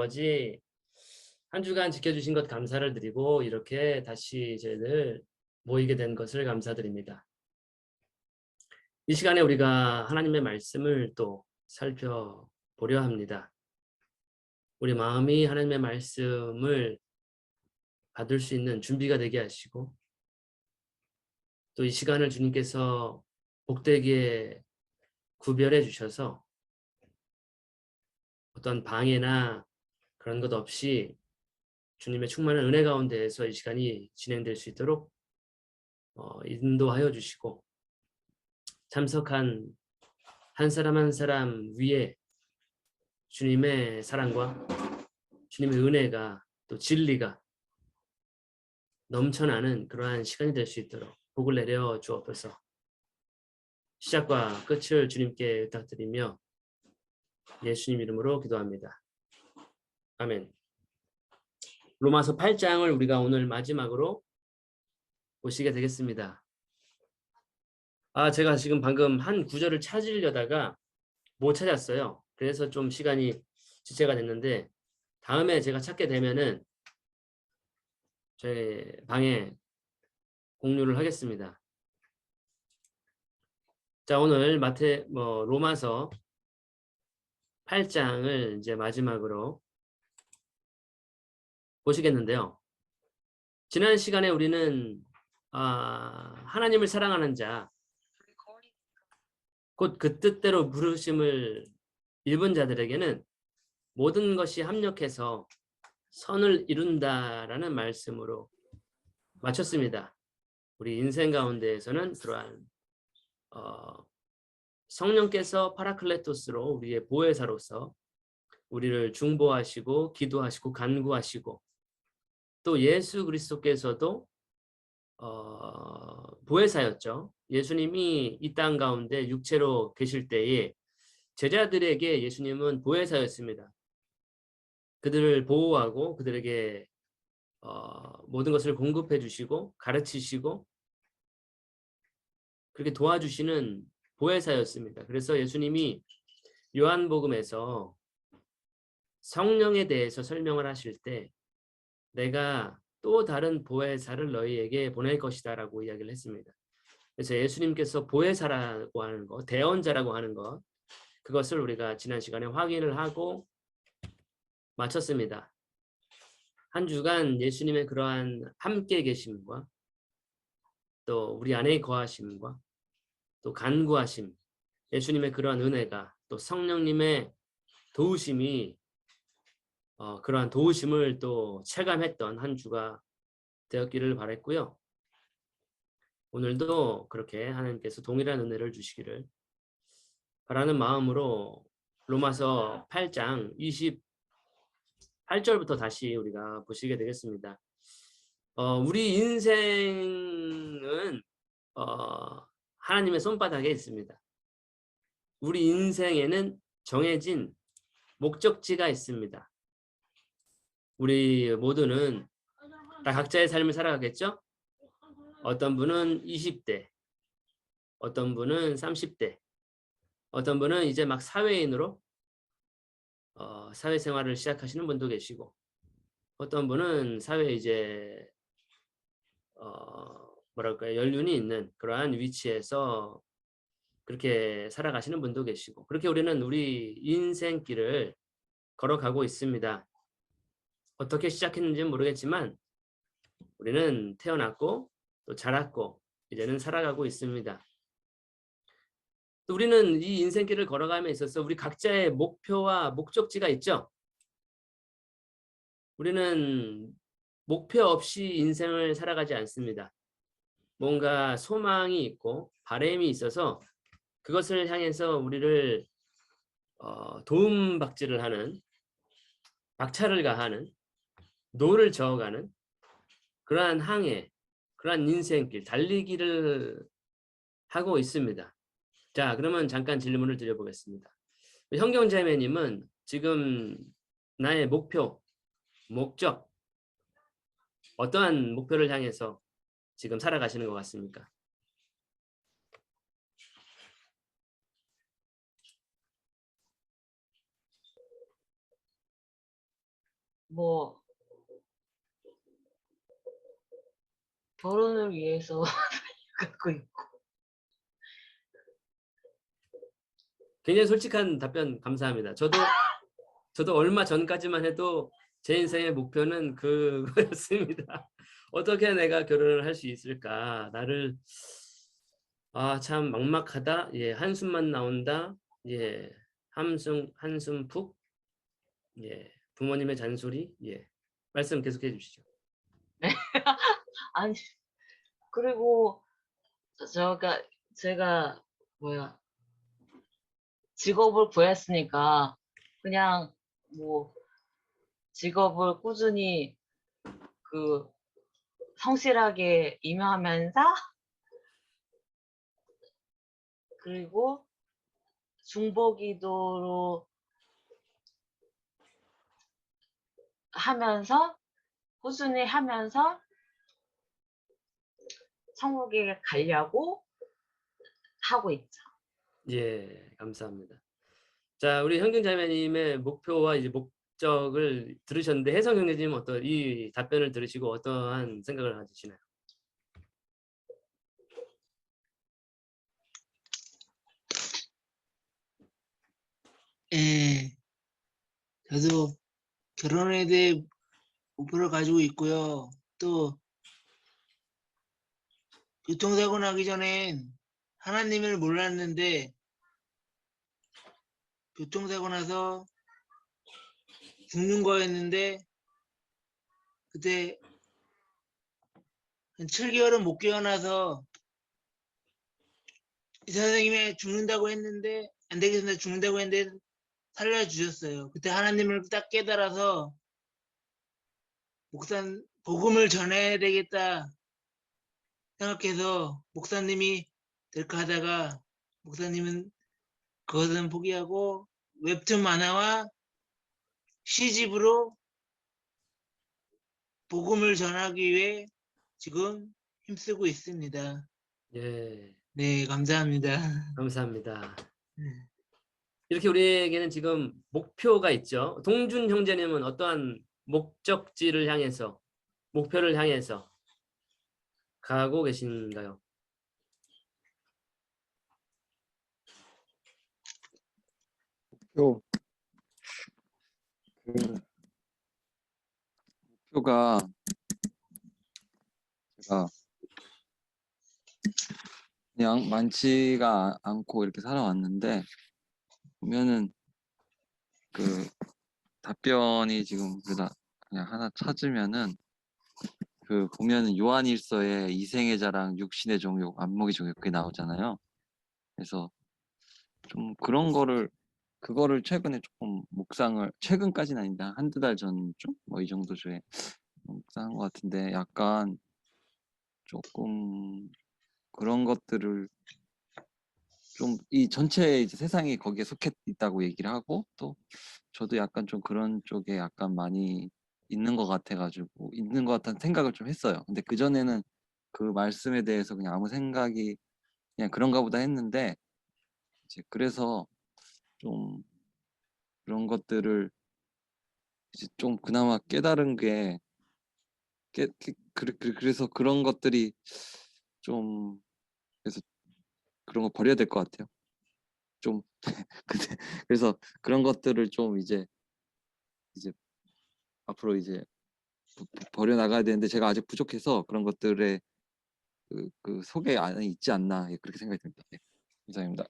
아버지, 한 주간 지켜주신 것 감사를 드리고 이렇게 다시 저희들 모이게 된 것을 감사드립니다. 이 시간에 우리가 하나님의 말씀을 또 살펴보려 합니다. 우리 마음이 하나님의 말씀을 받을 수 있는 준비가 되게 하시고 또 이 시간을 주님께서 복되게 구별해 주셔서 어떤 방해나 그런 것 없이 주님의 충만한 은혜 가운데에서 이 시간이 진행될 수 있도록 인도하여 주시고 참석한 한 사람 한 사람 위에 주님의 사랑과 주님의 은혜가 또 진리가 넘쳐나는 그러한 시간이 될 수 있도록 복을 내려 주옵소서. 시작과 끝을 주님께 부탁드리며 예수님 이름으로 기도합니다. 아멘. 로마서 8장을 우리가 오늘 마지막으로 보시게 되겠습니다. 제가 지금 방금 한 구절을 찾으려다가 못 찾았어요. 그래서 좀 시간이 지체가 됐는데 다음에 제가 찾게 되면은 제 방에 공유를 하겠습니다. 자, 오늘 로마서 8장을 이제 마지막으로 보시겠는데요. 지난 시간에 우리는 하나님을 사랑하는 자, 곧 그 뜻대로 부르심을 입은 자들에게는 모든 것이 합력해서 선을 이룬다라는 말씀으로 마쳤습니다. 우리 인생 가운데에서는 그러한 성령께서 파라클레토스로 우리의 보혜사로서 우리를 중보하시고 기도하시고 간구하시고 또 예수 그리스도께서도 보혜사였죠. 예수님이 이 땅 가운데 육체로 계실 때에 제자들에게 예수님은 보혜사였습니다. 그들을 보호하고 그들에게 모든 것을 공급해 주시고 가르치시고 그렇게 도와주시는 보혜사였습니다. 그래서 예수님이 요한복음에서 성령에 대해서 설명을 하실 때 내가 또 다른 보혜사를 너희에게 보낼 것이다 라고 이야기를 했습니다. 그래서 예수님께서 보혜사라고 하는 것, 대언자라고 하는 것, 그것을 우리가 지난 시간에 확인을 하고 마쳤습니다. 한 주간 예수님의 그러한 함께 계심과 또 우리 안에 거하심과 또 간구하심, 예수님의 그러한 은혜가 또 성령님의 도우심이 그러한 도우심을 또 체감했던 한 주가 되었기를 바랬고요. 오늘도 그렇게 하나님께서 동일한 은혜를 주시기를 바라는 마음으로 로마서 8장 28절부터 다시 우리가 보시게 되겠습니다. 우리 인생은 하나님의 손바닥에 있습니다. 우리 인생에는 정해진 목적지가 있습니다. 우리 모두는 다 각자의 삶을 살아가겠죠? 어떤 분은 20대, 어떤 분은 30대, 어떤 분은 이제 막 사회인으로 사회생활을 시작하시는 분도 계시고 어떤 분은 사회에 이제 연륜이 있는 그러한 위치에서 그렇게 살아가시는 분도 계시고 그렇게 우리는 우리 인생길을 걸어가고 있습니다. 어떻게 시작했는지는 모르겠지만 우리는 태어났고 또 자랐고 이제는 살아가고 있습니다. 또 우리는 이 인생길을 걸어감에 있어서 우리 각자의 목표와 목적지가 있죠. 우리는 목표 없이 인생을 살아가지 않습니다. 뭔가 소망이 있고 바람이 있어서 그것을 향해서 우리를 도움박질을 하는, 박차를 가하는, 노를 저어가는 그러한 항해, 그러한 인생길, 달리기를 하고 있습니다. 자, 그러면 잠깐 질문을 드려보겠습니다. 현경자매님은 지금 나의 목표, 목적, 어떠한 목표를 향해서 지금 살아가시는 것 같습니까? 뭐 결혼을 위해서 갖고 있고. 굉장히 솔직한 답변 감사합니다. 저도 얼마 전까지만 해도 제 인생의 목표는 그거였습니다. 어떻게 내가 결혼을 할 수 있을까? 나를 참 막막하다. 예, 한숨만 나온다. 예, 한숨 푹. 예, 부모님의 잔소리. 예, 말씀 계속해 주시죠. 아니 그리고 제가 뭐야 직업을 구했으니까 그냥 뭐 직업을 꾸준히 그 성실하게 임하면서 그리고 중보기도로 하면서 꾸준히 하면서 천국에 가려고 하고 있죠. 예, 감사합니다. 자, 우리 형균자매님의 목표와 이제 목적을 들으셨는데 혜성 형제님 이 답변을 들으시고 어떠한 생각을 가지시나요? 예, 저도 결혼에 대해 목표를 가지고 있고요. 또 교통사고 나기 전엔 하나님을 몰랐는데 교통사고 나서 죽는 거였는데 그때 한 7개월은 못 깨어나서 의사 선생님이 죽는다고 했는데 안 되겠습니다. 죽는다고 했는데 살려주셨어요. 그때 하나님을 딱 깨달아서 복음을 전해야 되겠다 생각해서 목사님이 될까 하다가 목사님은 그것은 포기하고 웹툰 만화와 시집으로 복음을 전하기 위해 지금 힘쓰고 있습니다. 예, 네, 감사합니다. 감사합니다. 이렇게 우리에게는 지금 목표가 있죠. 동준 형제님은 어떠한 목적지를 향해서, 목표를 향해서 가고 계신가요? 요, 그 목표가 제가 그냥 많지가 않고 이렇게 살아왔는데 보면은 그 답변이 지금 그냥 하나 찾으면은 그 보면은 요한일서에 이생의 자랑, 육신의 종욕, 안목의 종욕 그게 나오잖아요. 그래서 좀 그거를 최근에 조금 최근까지는 아니다. 한두 달 전쯤 뭐 이 정도 주에 묵상한 것 같은데 약간 조금 그런 것들을 좀 이 전체 이제 세상이 거기에 속해 있다고 얘기를 하고 또 저도 약간 좀 그런 쪽에 약간 많이 있는 것 같아가지고 있는 것 같다는 생각을 좀 했어요. 근데 그전에는 그 말씀에 대해서 그냥 아무 생각이 그냥 그런가 보다 했는데 이제 그래서 좀 그런 것들을 이제 좀 그나마 깨달은 게 그래서 그런 것들이 좀 그래서 그런 거 버려야 될 것 같아요. 좀 근데 그래서 그런 것들을 좀 이제 앞으로 이제 버려 나가야 되는데 제가 아직 부족해서 그런 것들에 그 속에 안에 있지 않나 예, 그렇게 생각이 듭니다. 예, 감사합니다.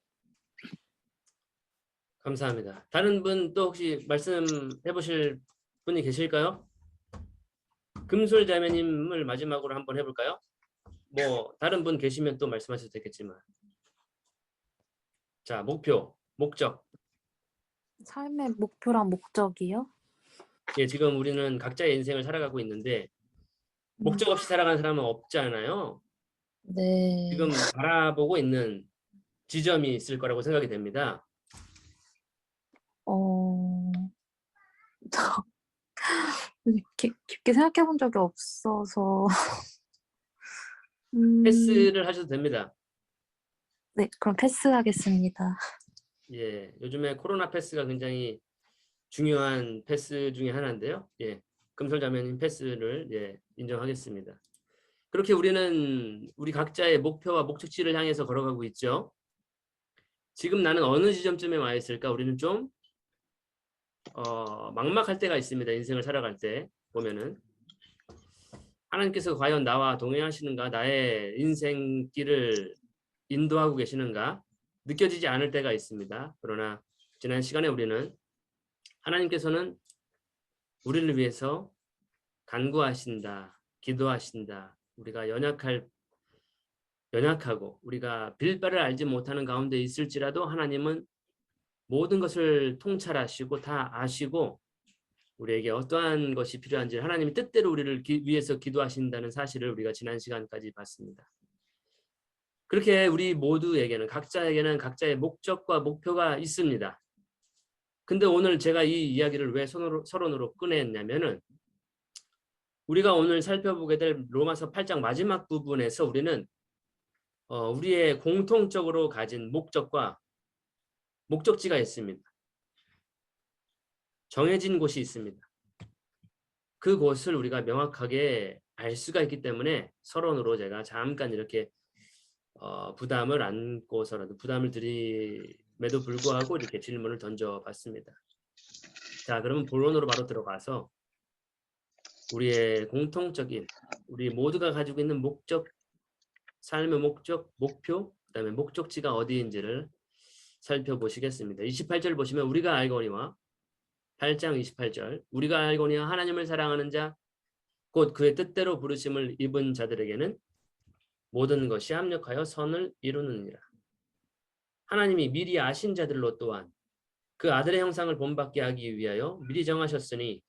감사합니다. 다른 분 또 혹시 말씀해 보실 분이 계실까요? 금솔 자매님을 마지막으로 한번 해볼까요? 뭐 다른 분 계시면 또 말씀하셔도 되겠지만 자 목표, 목적. 삶의 목표랑 목적이요? 예, 지금 우리는 각자의 인생을 살아가고 있는데 목적 없이 살아가는 사람은 없잖아요. 네. 지금 바라보고 있는 지점이 있을 거라고 생각이 됩니다. 저 깊게 생각해 본 적이 없어서. 패스를 하셔도 됩니다. 네, 그럼 패스하겠습니다. 예, 요즘에 코로나 패스가 굉장히 중요한 패스 중에 하나인데요. 예, 금솔자매님 패스를 인정하겠습니다. 그렇게 우리는 우리 각자의 목표와 목적지를 향해서 걸어가고 있죠. 지금 나는 어느 지점쯤에 와 있을까? 우리는 좀 막막할 때가 있습니다. 인생을 살아갈 때 보면은 하나님께서 과연 나와 동행하시는가? 나의 인생길을 인도하고 계시는가? 느껴지지 않을 때가 있습니다. 그러나 지난 시간에 우리는 하나님께서는 우리를 위해서 간구하신다, 기도하신다. 우리가 연약하고 우리가 빌바를 알지 못하는 가운데 있을지라도 하나님은 모든 것을 통찰하시고 다 아시고 우리에게 어떠한 것이 필요한지 하나님이 뜻대로 우리를 위해서 기도하신다는 사실을 우리가 지난 시간까지 봤습니다. 그렇게 우리 모두에게는 각자에게는 각자의 목적과 목표가 있습니다. 근데 오늘 제가 이 이야기를 왜 서론으로 꺼냈냐면은 우리가 오늘 살펴보게 될 로마서 8장 마지막 부분에서 우리는 우리의 공통적으로 가진 목적과 목적지가 있습니다. 정해진 곳이 있습니다. 그곳을 우리가 명확하게 알 수가 있기 때문에 서론으로 제가 잠깐 이렇게 부담을 안고서라도 부담을 드림에도 불구하고 이렇게 질문을 던져봤습니다. 자, 그러면 본론으로 바로 들어가서 우리의 공통적인 우리 모두가 가지고 있는 목적, 삶의 목적, 목표, 그다음에 목적지가 어디인지를 살펴보시겠습니다. 28절 보시면 우리가 알거니와 8장 28절 우리가 알거니와 하나님을 사랑하는 자 곧 그의 뜻대로 부르심을 입은 자들에게는 모든 것이 합력하여 선을 이루느니라. 하나님이 미리 아신 자들로 또한 그 아들의 형상을 본받게 하기 위하여 미리 정하셨으니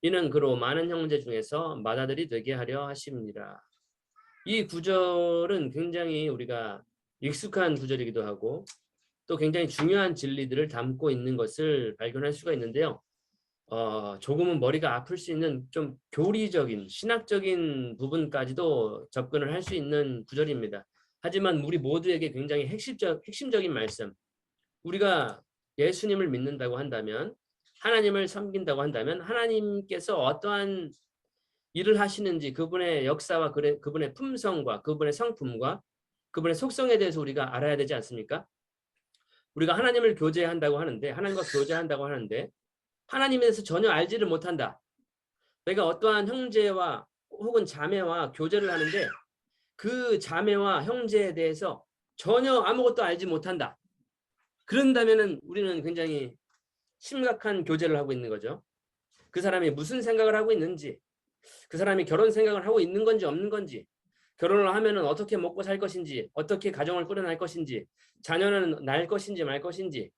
이는 그로 많은 형제 중에서 맏아들이 되게 하려 하심이니라. 이 구절은 굉장히 우리가 익숙한 구절이기도 하고 또 굉장히 중요한 진리들을 담고 있는 것을 발견할 수가 있는데요. 조금은 머리가 아플 수 있는 좀 교리적인 신학적인 부분까지도 접근을 할 수 있는 구절입니다. 하지만 우리 모두에게 굉장히 핵심적인 말씀, 우리가 예수님을 믿는다고 한다면 하나님을 섬긴다고 한다면 하나님께서 어떠한 일을 하시는지 그분의 역사와 그분의 품성과 그분의 성품과 그분의 속성에 대해서 우리가 알아야 되지 않습니까? 우리가 하나님을 교제한다고 하는데 하나님과 교제한다고 하는데 하나님에 대해서 전혀 알지를 못한다. 내가 어떠한 형제와 혹은 자매와 교제를 하는데 그 자매와 형제에 대해서 전혀 아무것도 알지 못한다. 그런다면은 우리는 굉장히 심각한 교제를 하고 있는 거죠. 그 사람이 무슨 생각을 하고 있는지, 그 사람이 결혼 생각을 하고 있는 건지 없는 건지, 결혼을 하면은 어떻게 먹고 살 것인지, 어떻게 가정을 꾸려날 것인지, 자녀는 낳을 것인지 말 것인지,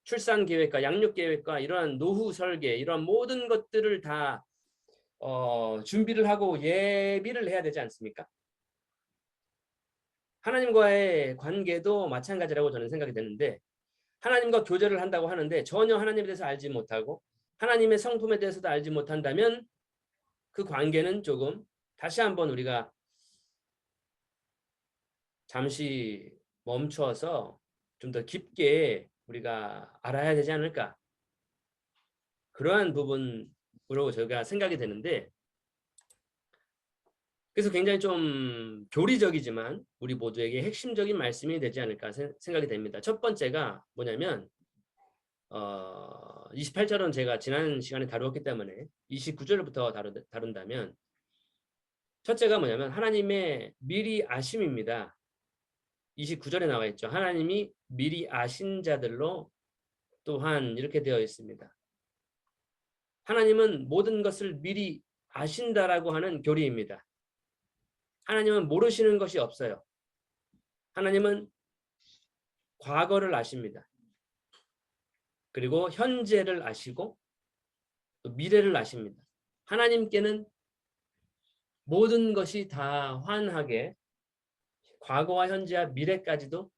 출산 계획과 양육 계획과 이러한 노후 설계, 이러한 모든 것들을 다 준비를 하고 예비를 해야 되지 않습니까? 하나님과의 관계도 마찬가지라고 저는 생각이 되는데 하나님과 교제를 한다고 하는데 전혀 하나님에 대해서 알지 못하고 하나님의 성품에 대해서도 알지 못한다면 그 관계는 조금 다시 한번 우리가 잠시 멈춰서 좀 더 깊게 우리가 알아야 되지 않을까. 그러한 부분으로 제가 생각이 되는데 그래서 굉장히 좀 교리적이지만 우리 모두에게 핵심적인 말씀이 되지 않을까 생각이 됩니다. 첫 번째가 뭐냐면 28절은 제가 지난 시간에 다루었기 때문에 29절부터 다룬다면 첫째가 뭐냐면 하나님의 미리 아심입니다. 29절에 나와 있죠. 하나님이 미리 아신 자들로 또한 이렇게 되어 있습니다. 하나님은 모든 것을 미리 아신다라고 하는 교리입니다. 하나님은 모르시는 것이 없어요. 하나님은 과거를 아십니다. 그리고 현재를 아시고 또 미래를 아십니다. 하나님께는 모든 것이 다 환하게 과거와 현재와 미래까지도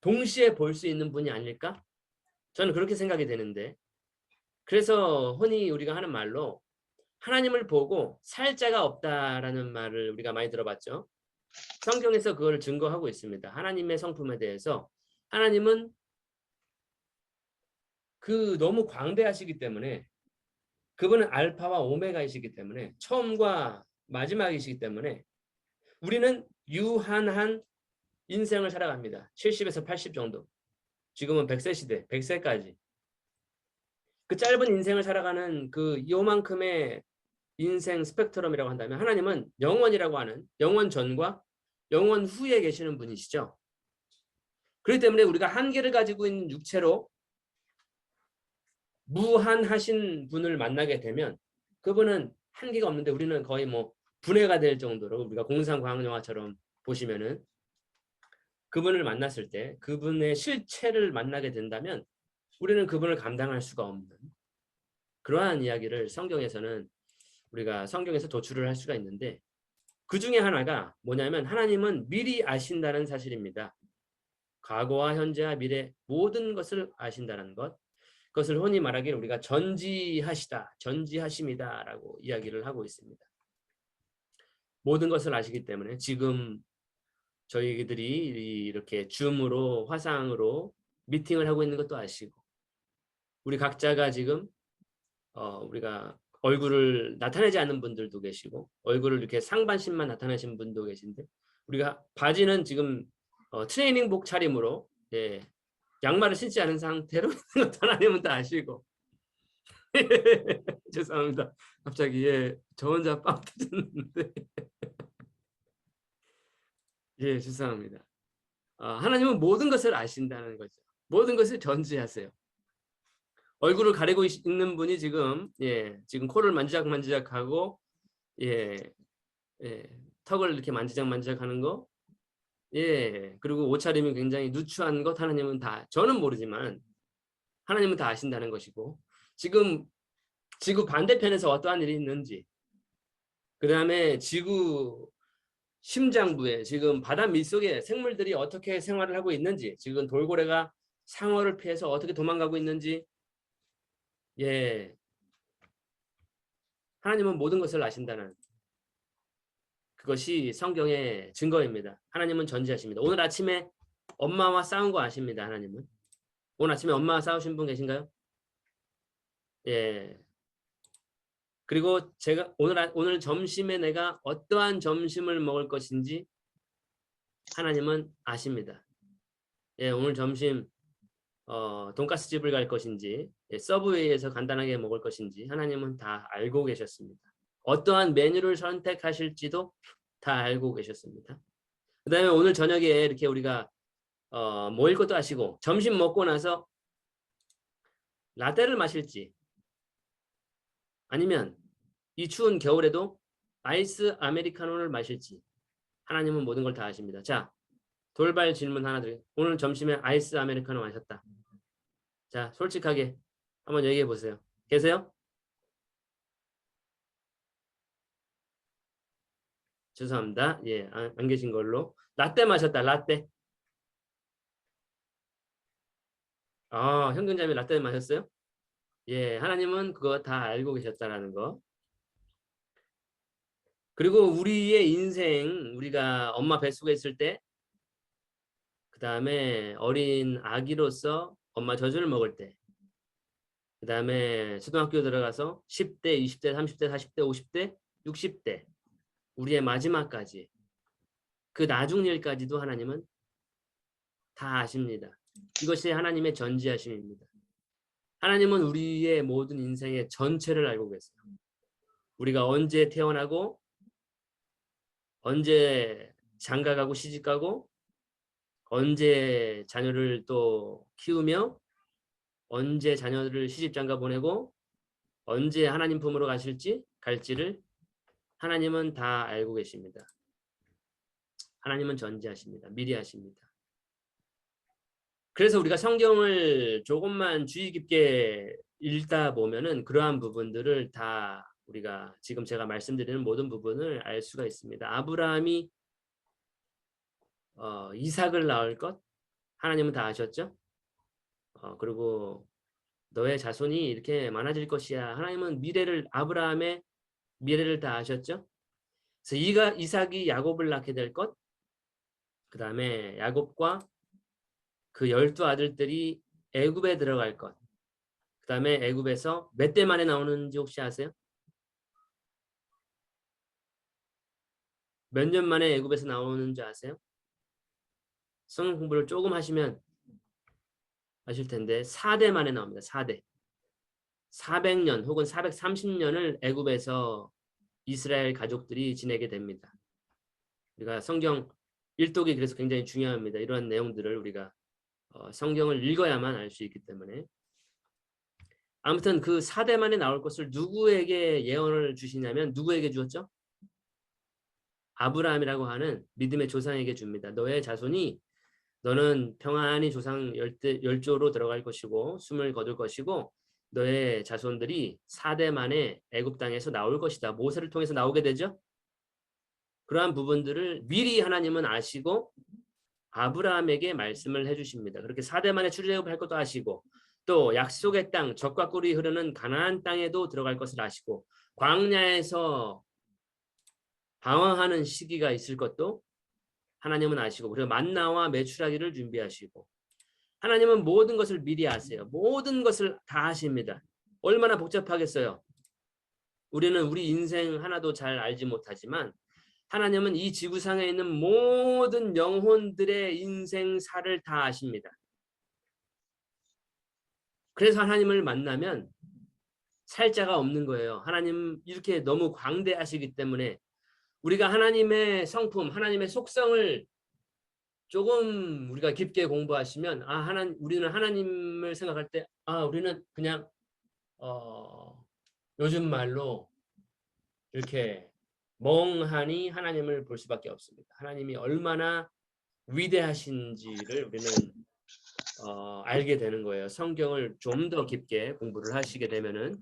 동시에 볼 수 있는 분이 아닐까? 저는 그렇게 생각이 되는데 그래서 흔히 우리가 하는 말로 하나님을 보고 살 자가 없다라는 말을 우리가 많이 들어봤죠. 성경에서 그걸 증거하고 있습니다. 하나님의 성품에 대해서 하나님은 너무 광대하시기 때문에 그분은 알파와 오메가이시기 때문에 처음과 마지막이시기 때문에 우리는 유한한 인생을 살아갑니다. 70에서 80 정도. 지금은 100세 시대, 100세까지. 그 짧은 인생을 살아가는 그 요만큼의 인생 스펙트럼이라고 한다면 하나님은 영원이라고 하는 영원 전과 영원 후에 계시는 분이시죠. 그렇기 때문에 우리가 한계를 가지고 있는 육체로 무한하신 분을 만나게 되면 그분은 한계가 없는데 우리는 거의 뭐 분해가 될 정도로 우리가 공상과학영화처럼 보시면은 그분을 만났을 때 그분의 실체를 만나게 된다면 우리는 그분을 감당할 수가 없는 그러한 이야기를 성경에서는 우리가 성경에서 도출을 할 수가 있는데 그 중에 하나가 뭐냐면 하나님은 미리 아신다는 사실입니다. 과거와 현재와 미래 모든 것을 아신다는 것. 그것을 흔히 말하기를 우리가 전지하시다, 전지하심이다라고 이야기를 하고 있습니다. 모든 것을 아시기 때문에 지금 저희들이 이렇게 줌으로 화상으로 미팅을 하고 있는 것도 아시고 우리 각자가 지금 우리가 얼굴을 나타내지 않는 분들도 계시고 얼굴을 이렇게 상반신만 나타내신 분도 계신데 우리가 바지는 지금 트레이닝복 차림으로 양말을 신지 않은 상태로 있는 것도 하나님은 다 아시고 죄송합니다. 갑자기 저 혼자 빵 터졌는데 죄송합니다. 하나님은 모든 것을 아신다는 거죠. 모든 것을 전지하세요. 얼굴을 가리고 있는 분이 지금 지금 코를 만지작하고 턱을 이렇게 만지작하는 거 그리고 옷차림이 굉장히 누추한 것 하나님은 다 저는 모르지만 하나님은 다 아신다는 것이고 지금 지구 반대편에서 어떠한 일이 있는지 그 다음에 지구 심장부에 지금 바다 밑속에 생물들이 어떻게 생활을 하고 있는지 지금 돌고래가 상어를 피해서 어떻게 도망가고 있는지 하나님은 모든 것을 아신다는 그것이 성경의 증거입니다. 하나님은 전지하십니다. 오늘 아침에 엄마와 싸운 거 아십니다. 하나님은. 오늘 아침에 엄마와 싸우신 분 계신가요? 그리고 제가 오늘 점심에 내가 어떠한 점심을 먹을 것인지 하나님은 아십니다. 오늘 점심 돈가스 집을 갈 것인지 서브웨이에서 간단하게 먹을 것인지 하나님은 다 알고 계셨습니다. 어떠한 메뉴를 선택하실지도 다 알고 계셨습니다. 그 다음에 오늘 저녁에 이렇게 우리가 모일 것도 아시고 점심 먹고 나서 라떼를 마실지 아니면 이 추운 겨울에도 아이스 아메리카노를 마실지 하나님은 모든 걸 다 아십니다. 자, 돌발 질문 하나 드릴게요. 오늘 점심에 아이스 아메리카노 마셨다. 자, 솔직하게 한번 얘기해 보세요. 계세요? 죄송합니다. 안 계신 걸로. 라떼 마셨다. 라떼. 현근자매 라떼 마셨어요? 하나님은 그거 다 알고 계셨다라는 거. 그리고 우리의 인생, 우리가 엄마 뱃속에 있을 때, 그 다음에 어린 아기로서 엄마 젖을 먹을 때, 그 다음에 초등학교 들어가서 10대, 20대, 30대, 40대, 50대, 60대, 우리의 마지막까지, 그 나중 일까지도 하나님은 다 아십니다. 이것이 하나님의 전지하심입니다. 하나님은 우리의 모든 인생의 전체를 알고 계세요. 우리가 언제 태어나고 언제 장가가고 시집가고 언제 자녀를 또 키우며 언제 자녀를 시집장가 보내고 언제 하나님 품으로 갈지를 하나님은 다 알고 계십니다. 하나님은 전지하십니다. 미리 하십니다. 그래서 우리가 성경을 조금만 주의 깊게 읽다 보면은 그러한 부분들을 다 우리가 지금 제가 말씀드리는 모든 부분을 알 수가 있습니다. 아브라함이 이삭을 낳을 것 하나님은 다 아셨죠? 그리고 너의 자손이 이렇게 많아질 것이야. 하나님은 아브라함의 미래를 다 아셨죠? 그래서 이삭이 야곱을 낳게 될 것, 그 다음에 야곱과 그 12 아들들이 애굽에 들어갈 것, 그 그다음에 애굽에서 몇 대 만에 나오는지 혹시 아세요? 몇 년 만에 애굽에서 나오는지 아세요? 성경 공부를 조금 하시면 아실 텐데 4대 만에 나옵니다. 4대. 400년 혹은 430년을 애굽에서 이스라엘 가족들이 지내게 됩니다. 우리가 성경 일독이 그래서 굉장히 중요합니다. 이러한 내용들을 우리가 성경을 읽어야만 알 수 있기 때문에. 아무튼 그 4대 만에 나올 것을 누구에게 예언을 주시냐면 누구에게 주었죠? 아브라함이라고 하는 믿음의 조상에게 줍니다. 너의 자손이 너는 평안히 조상 열조로 들어갈 것이고 숨을 거둘 것이고 너의 자손들이 4대 만에 애굽 땅에서 나올 것이다. 모세를 통해서 나오게 되죠. 그러한 부분들을 미리 하나님은 아시고 아브라함에게 말씀을 해주십니다. 그렇게 4대 만에 출애굽할 것도 아시고 또 약속의 땅, 젖과 꿀이 흐르는 가나안 땅에도 들어갈 것을 아시고 광야에서 방황하는 시기가 있을 것도 하나님은 아시고 그리고 만나와 메추라기를 준비하시고 하나님은 모든 것을 미리 아세요. 모든 것을 다 아십니다. 얼마나 복잡하겠어요. 우리는 우리 인생 하나도 잘 알지 못하지만 하나님은 이 지구상에 있는 모든 영혼들의 인생사를 다 아십니다. 그래서 하나님을 만나면 살 자가 없는 거예요. 하나님 이렇게 너무 광대하시기 때문에 우리가 하나님의 성품, 하나님의 속성을 조금 우리가 깊게 공부하시면 우리는 하나님을 생각할 때 우리는 그냥 요즘 말로 이렇게 멍하니 하나님을 볼 수밖에 없습니다. 하나님이 얼마나 위대하신지를 우리는 알게 되는 거예요. 성경을 좀 더 깊게 공부를 하시게 되면은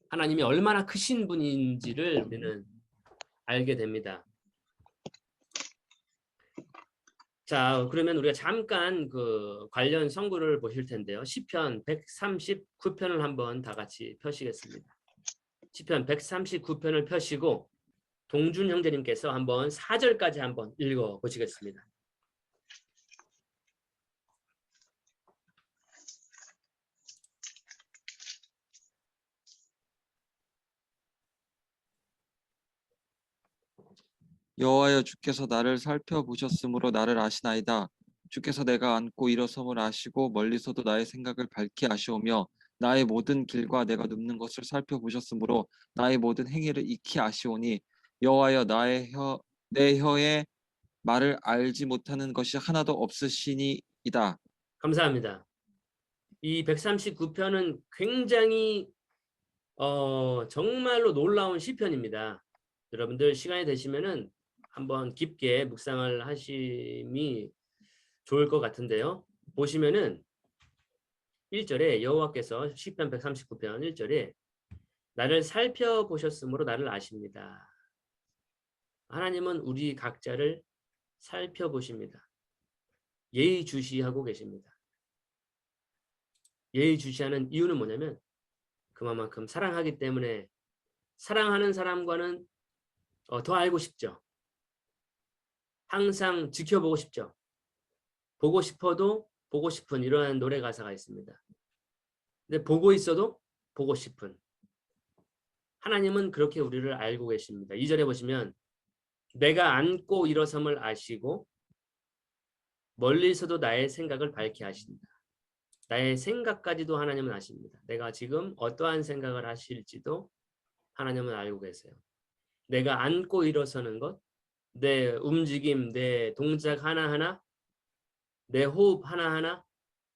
하나님이 얼마나 크신 분인지를 우리는 알게 됩니다. 자, 그러면 우리가 잠깐 그 관련 성구를 보실 텐데요. 시편 139편을 한번 다 같이 펴시겠습니다. 시편 139편을 펴시고 동준 형제님께서 한번 4절까지 한번 읽어 보시겠습니다. 여호와여 주께서 나를 살펴보셨으므로 나를 아시나이다. 주께서 내가 앉고 일어섬을 아시고 멀리서도 나의 생각을 밝히 아시오며 나의 모든 길과 내가 눕는 것을 살펴보셨으므로 나의 모든 행위를 익히 아시오니 여호와여 내 혀에 말을 알지 못하는 것이 하나도 없으시니이다. 감사합니다. 이 139편은 굉장히 정말로 놀라운 시편입니다. 여러분들 시간이 되시면은 한번 깊게 묵상을 하심이 좋을 것 같은데요. 보시면은 1절에 여호와께서 시편 139편 1절에 나를 살펴보셨으므로 나를 아십니다. 하나님은 우리 각자를 살펴보십니다. 예의주시하고 계십니다. 예의주시하는 이유는 뭐냐면 그만큼 사랑하기 때문에 사랑하는 사람과는 더 알고 싶죠. 항상 지켜보고 싶죠. 보고 싶어도 보고 싶은 이러한 노래 가사가 있습니다. 근데 보고 있어도 보고 싶은 하나님은 그렇게 우리를 알고 계십니다. 2절에 보시면 내가 앉고 일어섬을 아시고 멀리서도 나의 생각을 밝히 아신다. 나의 생각까지도 하나님은 아십니다. 내가 지금 어떠한 생각을 하실지도 하나님은 알고 계세요. 내가 앉고 일어서는 것, 내 움직임, 내 동작 하나하나, 내 호흡 하나하나,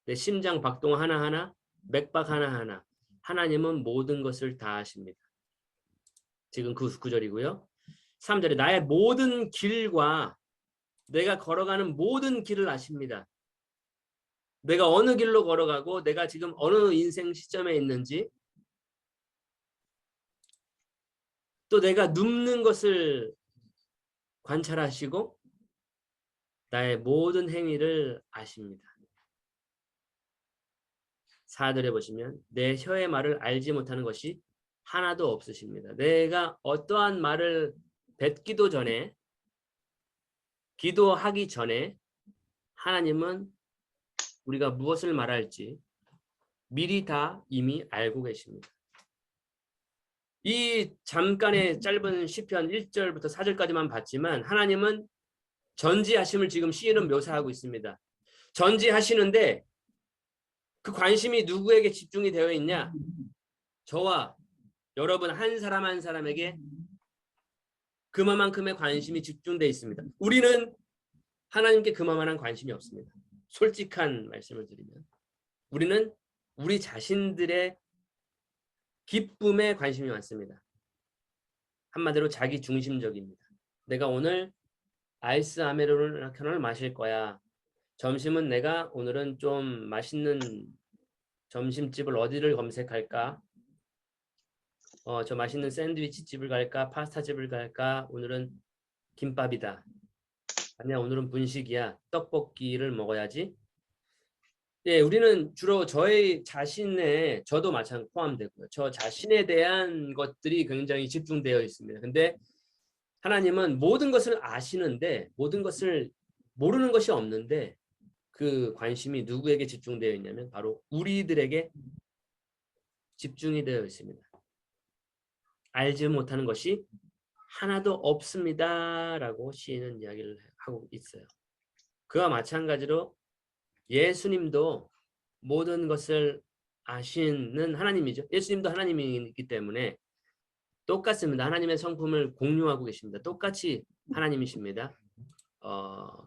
내 심장 박동 하나하나, 맥박 하나하나 하나님은 모든 것을 다 아십니다. 지금 그 9절이고요. 3절에 나의 모든 길과 내가 걸어가는 모든 길을 아십니다. 내가 어느 길로 걸어가고 내가 지금 어느 인생 시점에 있는지 또 내가 눕는 것을 관찰하시고 나의 모든 행위를 아십니다. 4절에 보시면 내 혀의 말을 알지 못하는 것이 하나도 없으십니다. 내가 어떠한 말을 뱉기도 전에 기도하기 전에 하나님은 우리가 무엇을 말할지 미리 다 이미 알고 계십니다. 이 잠깐의 짧은 시편 1절부터 4절까지만 봤지만 하나님은 전지하심을 지금 시인은 묘사하고 있습니다. 전지하시는데 그 관심이 누구에게 집중이 되어 있냐? 저와 여러분 한 사람 한 사람에게 그만큼의 관심이 집중되어 있습니다. 우리는 하나님께 그만한 관심이 없습니다. 솔직한 말씀을 드리면 우리는 우리 자신들의 기쁨에 관심이 많습니다. 한마디로 자기 중심적입니다. 내가 오늘 아이스 아메리카노를 마실 거야. 점심은 내가 오늘은 좀 맛있는 점심집을 어디를 검색할까? 저 맛있는 샌드위치 집을 갈까? 파스타 집을 갈까? 오늘은 김밥이다. 아니야, 오늘은 분식이야. 떡볶이를 먹어야지. 예, 우리는 주로 저의 자신에 저도 마찬가지로 포함되고요. 저 자신에 대한 것들이 굉장히 집중되어 있습니다. 근데 하나님은 모든 것을 아시는데 모든 것을 모르는 것이 없는데 그 관심이 누구에게 집중되어 있냐면 바로 우리들에게 집중이 되어 있습니다. 알지 못하는 것이 하나도 없습니다. 라고 시인은 이야기를 하고 있어요. 그와 마찬가지로 예수님도 모든 것을 아시는 하나님이죠. 예수님도 하나님이기 때문에 똑같습니다. 하나님의 성품을 공유하고 계십니다. 똑같이 하나님이십니다.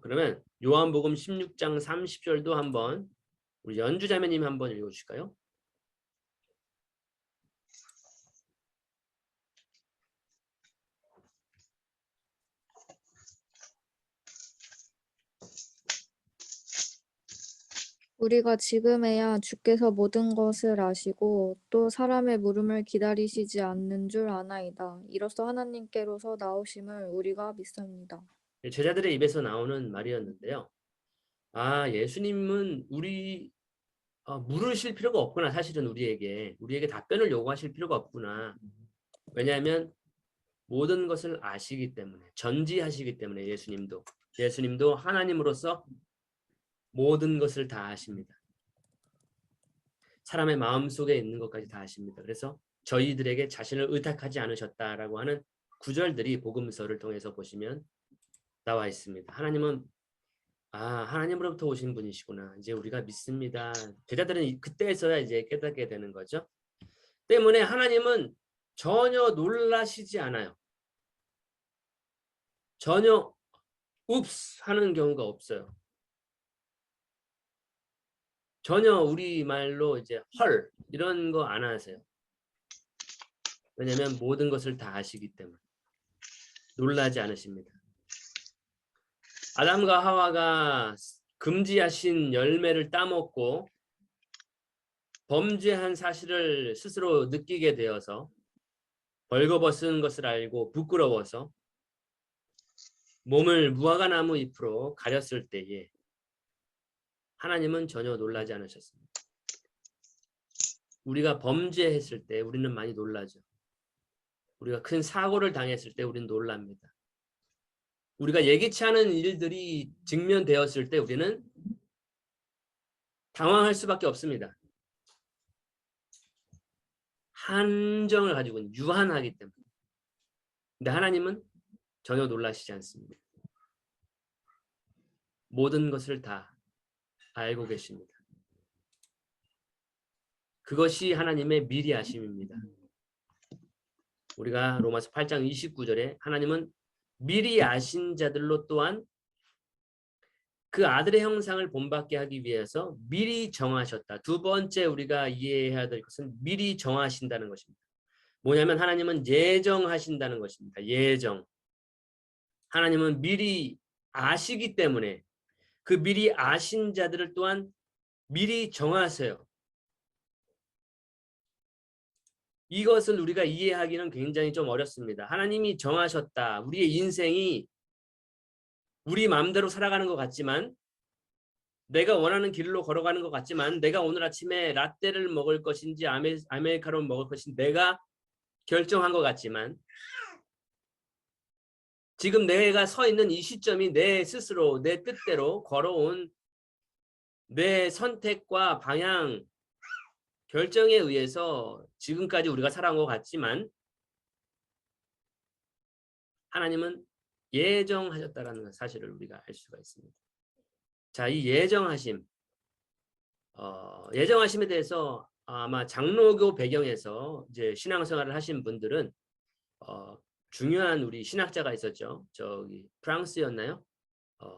그러면 요한복음 16장 30절도 한번 우리 연주자매님 한번 읽어주실까요? 우리가 지금에야 주께서 모든 것을 아시고 또 사람의 물음을 기다리시지 않는 줄 아나이다. 이로써 하나님께로서 나오심을 우리가 믿습니다. 제자들의 입에서 나오는 말이었는데요. 아, 예수님은 우리 물으실 필요가 없구나. 사실은 우리에게 답변을 요구하실 필요가 없구나. 왜냐하면 모든 것을 아시기 때문에 전지하시기 때문에 예수님도 하나님으로서 모든 것을 다 아십니다. 사람의 마음속에 있는 것까지 다 아십니다. 그래서 저희들에게 자신을 의탁하지 않으셨다라고 하는 구절들이 복음서를 통해서 보시면 나와 있습니다. 하나님은 하나님으로부터 오신 분이시구나. 이제 우리가 믿습니다. 제자들은 그때서야 이제 깨닫게 되는 거죠. 때문에 하나님은 전혀 놀라시지 않아요. 전혀 읍스 하는 경우가 없어요. 전혀 우리말로 이제 헐 이런 거 안 하세요. 왜냐하면 모든 것을 다 아시기 때문에 놀라지 않으십니다. 아담과 하와가 금지하신 열매를 따먹고 범죄한 사실을 스스로 느끼게 되어서 벌거벗은 것을 알고 부끄러워서 몸을 무화과나무 잎으로 가렸을 때에 하나님은 전혀 놀라지 않으셨습니다. 우리가 범죄했을 때 우리는 많이 놀라죠. 우리가 큰 사고를 당했을 때 우리는 놀랍니다. 우리가 예기치 않은 일들이 직면되었을 때 우리는 당황할 수밖에 없습니다. 한정을 가지고 있는 유한하기 때문에. 근데 하나님은 전혀 놀라시지 않습니다. 모든 것을 다 알고 계십니다. 그것이 하나님의 미리 아심입니다. 우리가 로마서 8장 29절에 하나님은 미리 아신 자들로 또한 그 아들의 형상을 본받게 하기 위해서 미리 정하셨다. 두 번째 우리가 이해해야 될 것은 미리 정하신다는 것입니다. 뭐냐면 하나님은 예정하신다는 것입니다. 예정. 하나님은 미리 아시기 때문에 그 미리 아신 자들을 또한 미리 정하세요. 이것을 우리가 이해하기는 굉장히 좀 어렵습니다. 하나님이 정하셨다. 우리의 인생이 우리 마음대로 살아가는 것 같지만 내가 원하는 길로 걸어가는 것 같지만 내가 오늘 아침에 라떼를 먹을 것인지 아메리카노를 먹을 것인지 내가 결정한 것 같지만 지금 내가 서 있는 이 시점이 내 스스로 내 뜻대로 걸어온 내 선택과 방향 결정에 의해서 지금까지 우리가 살아온 것 같지만 하나님은 예정하셨다라는 사실을 우리가 알 수가 있습니다. 자, 이 예정하심, 예정하심에 대해서 아마 장로교 배경에서 이제 신앙생활을 하신 분들은 중요한 우리 신학자가 있었죠. 저기 프랑스였나요?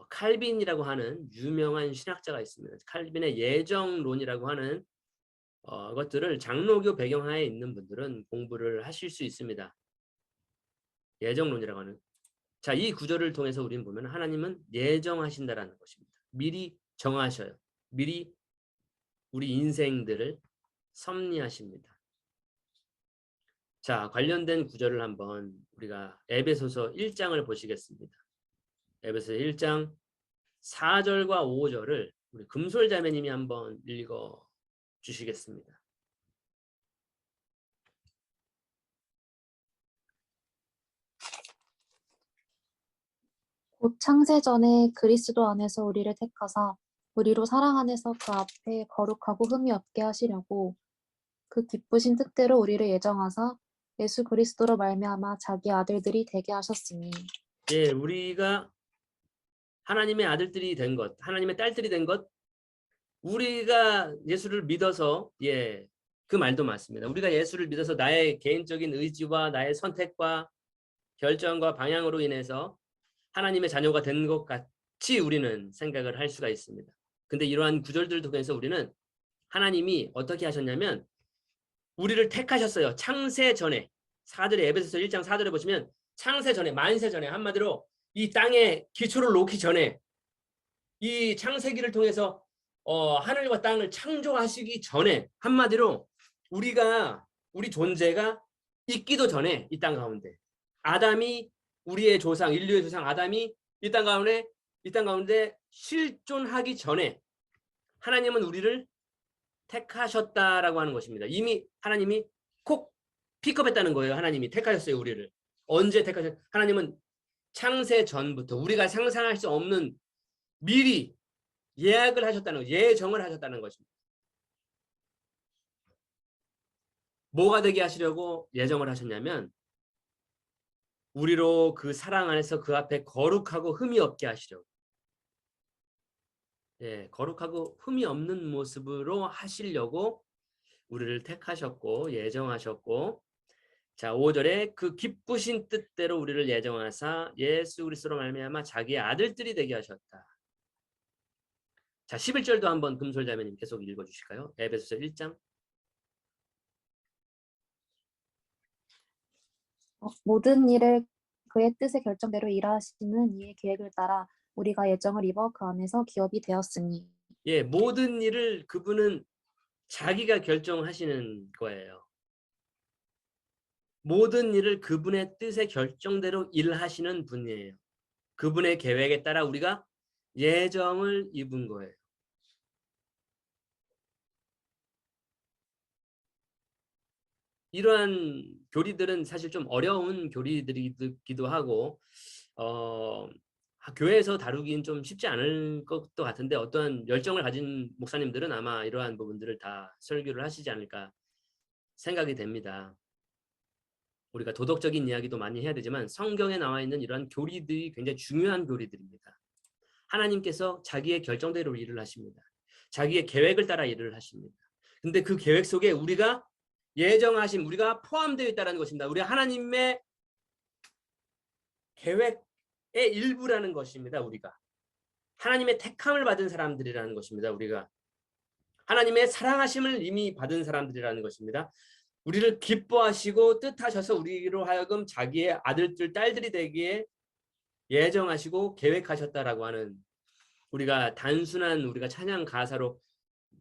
칼빈이라고 하는 유명한 신학자가 있습니다. 칼빈의 예정론이라고 하는 것들을 장로교 배경하에 있는 분들은 공부를 하실 수 있습니다. 예정론이라고 하는. 자, 이 구절을 통해서 우리는 보면 하나님은 예정하신다라는 것입니다. 미리 정하셔요. 미리 우리 인생들을 섭리하십니다. 자, 관련된 구절을 한번 우리가 에베소서 1장을 보시겠습니다. 에베소서 1장 4절과 5절을 우리 금솔자매님이 한번 읽어 주시겠습니다. 곧 창세 전에 그리스도 안에서 우리를 택하사 우리로 사랑 안에서 그 앞에 거룩하고 흠이 없게 하시려고 그 기쁘신 뜻대로 우리를 예정하사 예수 그리스도로 말미암아 자기 아들들이 되게 하셨으니. 예, 우리가 하나님의 아들들이 된 것, 하나님의 딸들이 된 것, 우리가 예수를 믿어서, 예, 그 말도 맞습니다. 우리가 예수를 믿어서 나의 개인적인 의지와 나의 선택과 결정과 방향으로 인해서 하나님의 자녀가 된 것 같이 우리는 생각을 할 수가 있습니다. 근데 이러한 구절들을 통해서 우리는 하나님이 어떻게 하셨냐면 우리를 택하셨어요. 창세 전에. 4절에 에베소서 1장 4절에 보시면 창세 전에, 만세 전에, 한마디로 이 땅에 기초를 놓기 전에 이 창세기를 통해서 하늘과 땅을 창조하시기 전에, 한마디로 우리 존재가 있기도 전에 이 땅 가운데 아담이, 우리의 조상, 인류의 조상 아담이 이 땅 가운데 실존하기 전에 하나님은 우리를 택하셨다라고 하는 것입니다. 이미 하나님이 콕 픽업했다는 거예요. 하나님이 택하셨어요, 우리를. 언제 택하셨어요? 하나님은 창세 전부터 우리가 상상할 수 없는 미리 예약을 하셨다는 거예요. 예정을 하셨다는 것입니다. 뭐가 되게 하시려고 예정을 하셨냐면 우리로 그 사랑 안에서 그 앞에 거룩하고 흠이 없게 하시려고. 예, 거룩하고 흠이 없는 모습으로 하시려고 우리를 택하셨고 예정하셨고, 자, 5절에 그 기쁘신 뜻대로 우리를 예정하사 예수 그리스도로 말미암아 자기의 아들들이 되게 하셨다. 자, 11절도 한번 금솔자매님 계속 읽어 주실까요? 에베소서 1장. 모든 일을 그의 뜻의 결정대로 일하시는 이의 계획을 따라 우리가 예정을 입어 그 안에서 기업이 되었으니. 예, 모든 일을 그분은 자기가 결정하시는 거예요. 모든 일을 그분의 뜻의 결정대로 일하시는 분이에요. 그분의 계획에 따라 우리가 예정을 입은 거예요. 이러한 교리들은 사실 좀 어려운 교리들이기도 하고 교회에서 다루긴 좀 쉽지 않을 것도 같은데 어떠한 열정을 가진 목사님들은 아마 이러한 부분들을 다 설교를 하시지 않을까 생각이 됩니다. 우리가 도덕적인 이야기도 많이 해야 되지만 성경에 나와 있는 이러한 교리들이 굉장히 중요한 교리들입니다. 하나님께서 자기의 결정대로 일을 하십니다. 자기의 계획을 따라 일을 하십니다. 근데 그 계획 속에 우리가 예정하심, 우리가 포함되어 있다는 것입니다. 우리 하나님의 계획의 일부라는 것입니다. 우리가 하나님의 택함을 받은 사람들이라는 것입니다. 우리가 하나님의 사랑하심을 이미 받은 사람들이라는 것입니다. 우리를 기뻐하시고 뜻하셔서 우리로 하여금 자기의 아들들, 딸들이 되기에 예정하시고 계획하셨다라고 하는, 우리가 단순한 우리가 찬양 가사로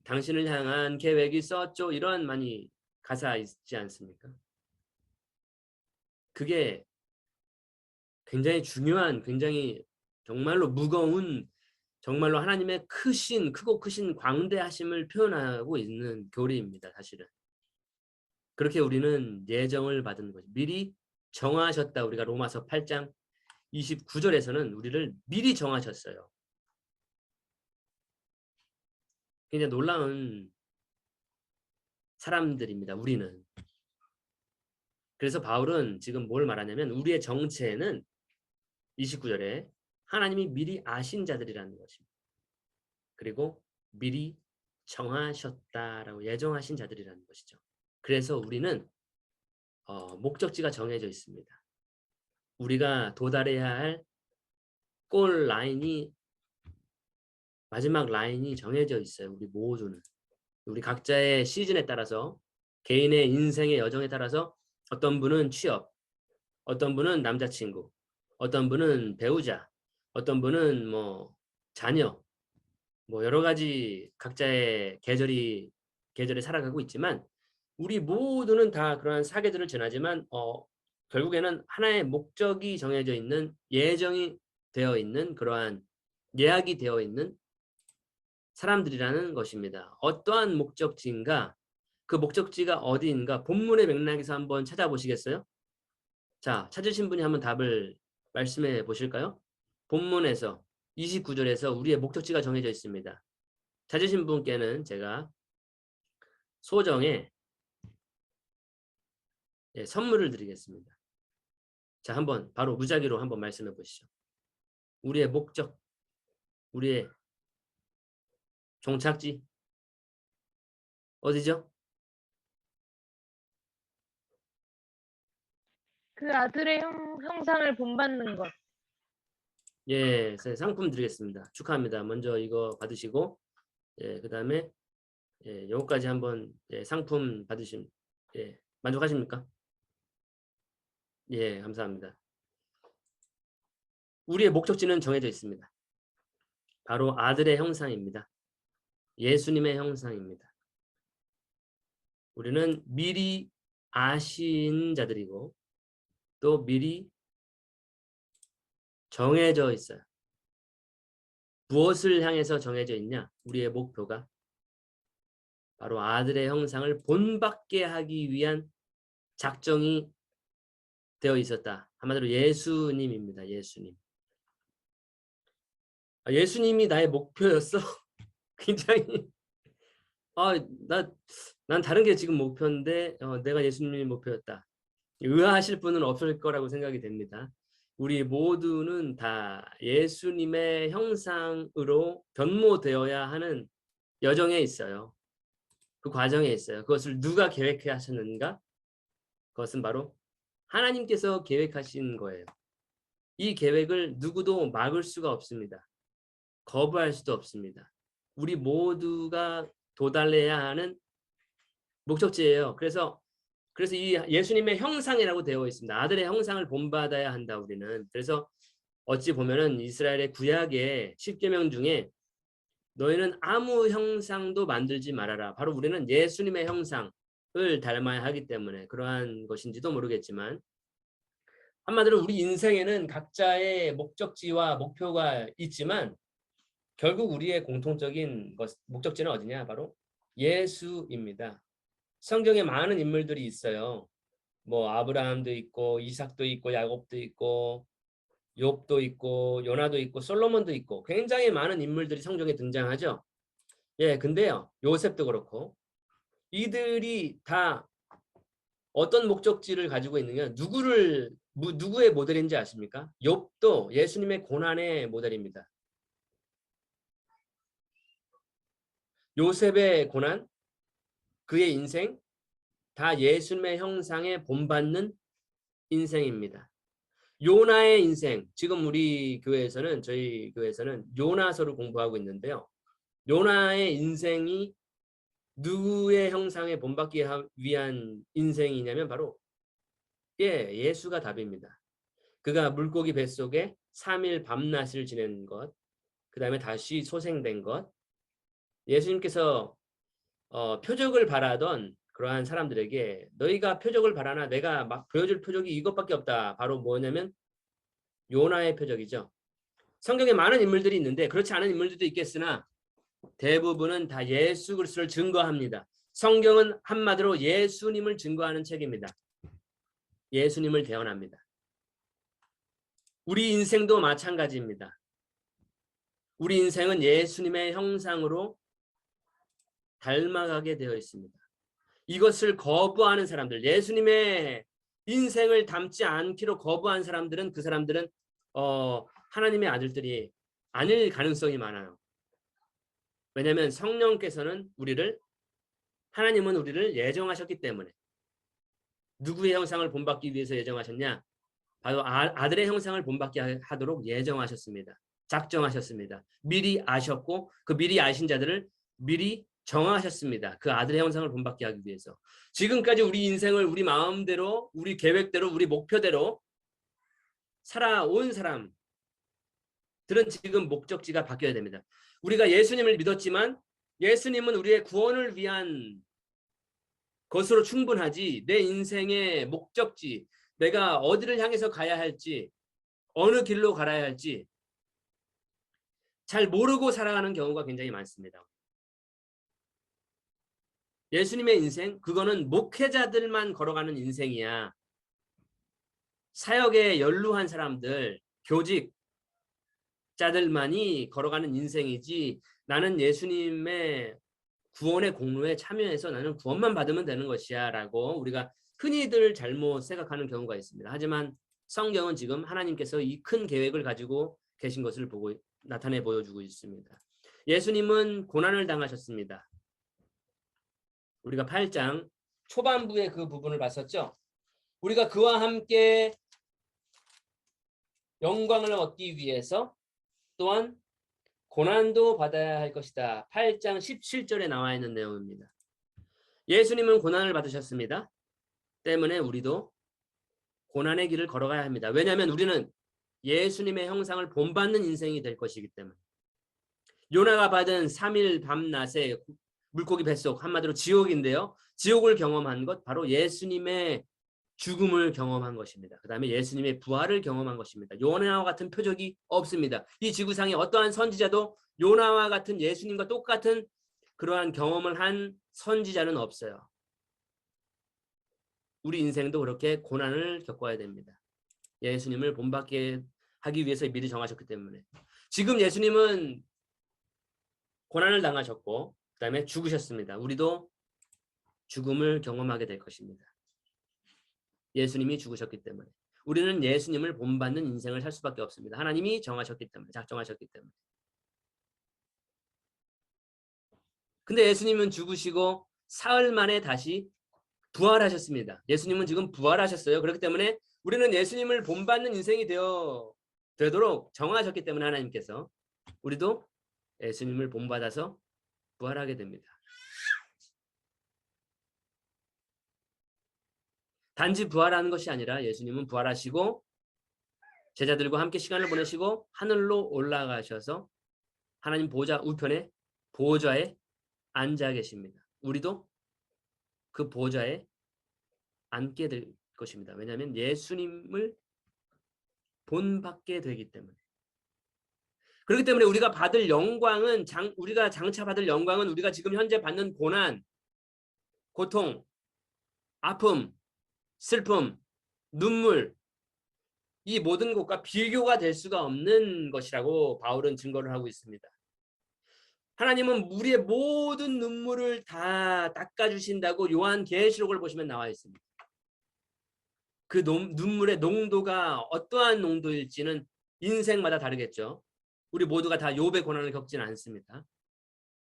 당신을 향한 계획이 있었죠, 이러한 많이 가사 있지 않습니까? 그게 굉장히 중요한, 굉장히 정말로 무거운, 정말로 하나님의 크고 크신 광대하심을 표현하고 있는 교리입니다. 사실은 그렇게 우리는 예정을 받은 거죠. 미리 정하셨다. 우리가 로마서 8장 29절에서는 우리를 미리 정하셨어요. 굉장히 놀라운 사람들입니다. 우리는. 그래서 바울은 지금 뭘 말하냐면 우리의 정체는 29절에 하나님이 미리 아신 자들이라는 것입니다. 그리고 미리 정하셨다라고 예정하신 자들이라는 것이죠. 그래서 우리는 목적지가 정해져 있습니다. 우리가 도달해야 할 골 라인이 마지막 라인이 정해져 있어요. 우리 모두는. 우리 각자의 시즌에 따라서 개인의 인생의 여정에 따라서 어떤 분은 취업, 어떤 분은 남자친구, 어떤 분은 배우자, 어떤 분은 뭐 자녀, 뭐 여러 가지 각자의 계절에 살아가고 있지만 우리 모두는 다 그러한 사계절을 지나지만 결국에는 하나의 목적이 정해져 있는 예정이 되어 있는 그러한 예약이 되어 있는 사람들이라는 것입니다. 어떠한 목적지인가? 그 목적지가 어디인가? 본문의 맥락에서 한번 찾아보시겠어요? 자, 찾으신 분이 한번 답을 말씀해 보실까요? 본문에서 29절에서 우리의 목적지가 정해져 있습니다. 찾으신 분께는 제가 소정의 선물을 드리겠습니다. 자, 한번 바로 무작위로 한번 말씀해 보시죠. 우리의 목적, 우리의 종착지 어디죠? 그 아들의 형상을 본받는 것. 예, 상품 드리겠습니다. 축하합니다. 먼저 이거 받으시고 그다음에 요거까지 한번 상품 받으신 만족하십니까? 예, 감사합니다. 우리의 목적지는 정해져 있습니다. 바로 아들의 형상입니다. 예수님의 형상입니다. 우리는 미리 아신 자들이고 또 미리 정해져 있어요. 무엇을 향해서 정해져 있냐? 우리의 목표가 바로 아들의 형상을 본받게 하기 위한 작정이 되어 있었다. 한마디로 예수님입니다. 예수님. 예수님이 나의 목표였어? 굉장히 난 다른 게 지금 목표인데 내가 예수님이 목표였다. 의아하실 분은 없을 거라고 생각이 됩니다. 우리 모두는 다 예수님의 형상으로 변모되어야 하는 여정에 있어요. 그 과정에 있어요. 그것을 누가 계획해 하셨는가? 그것은 바로 하나님께서 계획하신 거예요. 이 계획을 누구도 막을 수가 없습니다. 거부할 수도 없습니다. 우리 모두가 도달해야 하는 목적지예요. 그래서 이 예수님의 형상이라고 되어 있습니다. 아들의 형상을 본받아야 한다 우리는. 그래서 어찌 보면은 이스라엘의 구약의 10계명 중에 너희는 아무 형상도 만들지 말아라. 바로 우리는 예수님의 형상을 닮아야 하기 때문에 그러한 것인지도 모르겠지만 한마디로 우리 인생에는 각자의 목적지와 목표가 있지만 결국 우리의 공통적인 목적지는 어디냐? 바로 예수입니다. 성경에 많은 인물들이 있어요. 뭐 아브라함도 있고 이삭도 있고 야곱도 있고 욥도 있고 요나도 있고 솔로몬도 있고 굉장히 많은 인물들이 성경에 등장하죠. 예, 근데요. 요셉도 그렇고 이들이 다 어떤 목적지를 가지고 있느냐? 누구의 모델인지 아십니까? 욥도 예수님의 고난의 모델입니다. 요셉의 고난, 그의 인생 다 예수님의 형상에 본받는 인생입니다. 요나의 인생, 지금 저희 교회에서는 요나서를 공부하고 있는데요. 요나의 인생이 누구의 형상에 본받기 위한 인생이냐면 바로 예수가 답입니다. 그가 물고기 뱃속에 3일 밤낮을 지낸 것, 그 다음에 다시 소생된 것, 예수님께서 표적을 바라던 그러한 사람들에게 너희가 표적을 바라나 내가 막 보여줄 표적이 이것밖에 없다. 바로 뭐냐면 요나의 표적이죠. 성경에 많은 인물들이 있는데 그렇지 않은 인물들도 있겠으나 대부분은 다 예수 그리스도를 증거합니다. 성경은 한마디로 예수님을 증거하는 책입니다. 예수님을 대언합니다. 우리 인생도 마찬가지입니다. 우리 인생은 예수님의 형상으로 닮아가게 되어 있습니다. 이것을 거부하는 사람들, 예수님의 인생을 담지 않기로 거부한 사람들은 그 사람들은 하나님의 아들들이 아닐 가능성이 많아요. 왜냐하면 성령께서는 하나님은 우리를 예정하셨기 때문에. 누구의 형상을 본받기 위해서 예정하셨냐? 바로 아들의 형상을 본받게 하도록 예정하셨습니다. 작정하셨습니다. 미리 아셨고 그 미리 아신 자들을 미리 정하셨습니다. 그 아들의 형상을 본받게 하기 위해서. 지금까지 우리 인생을 우리 마음대로, 우리 계획대로, 우리 목표대로 살아온 사람들은 지금 목적지가 바뀌어야 됩니다. 우리가 예수님을 믿었지만 예수님은 우리의 구원을 위한 것으로 충분하지 내 인생의 목적지, 내가 어디를 향해서 가야 할지, 어느 길로 갈아야 할지 잘 모르고 살아가는 경우가 굉장히 많습니다. 예수님의 인생, 그거는 목회자들만 걸어가는 인생이야. 사역에 연루한 사람들, 교직자들만이 걸어가는 인생이지 나는 예수님의 구원의 공로에 참여해서 나는 구원만 받으면 되는 것이야 라고 우리가 흔히들 잘못 생각하는 경우가 있습니다. 하지만 성경은 지금 하나님께서 이 큰 계획을 가지고 계신 것을 나타내 보여주고 있습니다. 예수님은 고난을 당하셨습니다. 우리가 8장 초반부의 그 부분을 봤었죠. 우리가 그와 함께 영광을 얻기 위해서 또한 고난도 받아야 할 것이다. 8장 17절에 나와 있는 내용입니다. 예수님은 고난을 받으셨습니다. 때문에 우리도 고난의 길을 걸어가야 합니다. 왜냐하면 우리는 예수님의 형상을 본받는 인생이 될 것이기 때문에. 요나가 받은 3일 밤낮의 물고기 뱃속, 한마디로 지옥인데요. 지옥을 경험한 것 바로 예수님의 죽음을 경험한 것입니다. 그 다음에 예수님의 부활을 경험한 것입니다. 요나와 같은 표적이 없습니다. 이 지구상에 어떠한 선지자도 요나와 같은 예수님과 똑같은 그러한 경험을 한 선지자는 없어요. 우리 인생도 그렇게 고난을 겪어야 됩니다. 예수님을 본받게 하기 위해서 미리 정하셨기 때문에. 지금 예수님은 고난을 당하셨고 그 다음에 죽으셨습니다. 우리도 죽음을 경험하게 될 것입니다. 예수님이 죽으셨기 때문에. 우리는 예수님을 본받는 인생을 살 수밖에 없습니다. 하나님이 정하셨기 때문에, 작정하셨기 때문에. 근데 예수님은 죽으시고 사흘 만에 다시 부활하셨습니다. 예수님은 지금 부활하셨어요. 그렇기 때문에 우리는 예수님을 본받는 인생이 되도록 정하셨기 때문에 하나님께서 우리도 예수님을 본받아서 부활하게 됩니다. 단지 부활하는 것이 아니라 예수님은 부활하시고 제자들과 함께 시간을 보내시고 하늘로 올라가셔서 하나님 보좌 우편에 보좌에 앉아 계십니다. 우리도 그 보좌에 앉게 될 것입니다. 왜냐하면 예수님을 본받게 되기 때문에. 그렇기 때문에 우리가 받을 영광은 우리가 장차 받을 영광은 우리가 지금 현재 받는 고난, 고통, 아픔, 슬픔, 눈물 이 모든 것과 비교가 될 수가 없는 것이라고 바울은 증거를 하고 있습니다. 하나님은 우리의 모든 눈물을 다 닦아주신다고 요한계시록을 보시면 나와 있습니다. 그 눈물의 농도가 어떠한 농도일지는 인생마다 다르겠죠. 우리 모두가 다 욥의 고난을 겪지는 않습니다.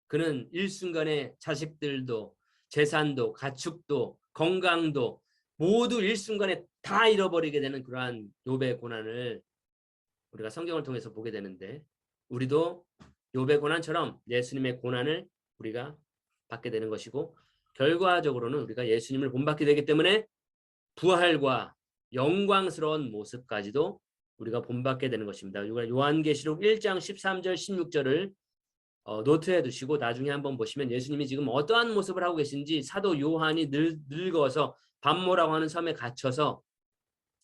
그는 일순간에 자식들도 재산도 가축도 건강도 모두 일순간에 다 잃어버리게 되는 그러한 욥의 고난을 우리가 성경을 통해서 보게 되는데 우리도 욥의 고난처럼 예수님의 고난을 우리가 받게 되는 것이고 결과적으로는 우리가 예수님을 본받게 되기 때문에 부활과 영광스러운 모습까지도 우리가 본받게 되는 것입니다. 요한계시록 1장 13절 16절을 노트해 두시고 나중에 한번 보시면 예수님이 지금 어떠한 모습을 하고 계신지 사도 요한이 늙어서 반모라고 하는 섬에 갇혀서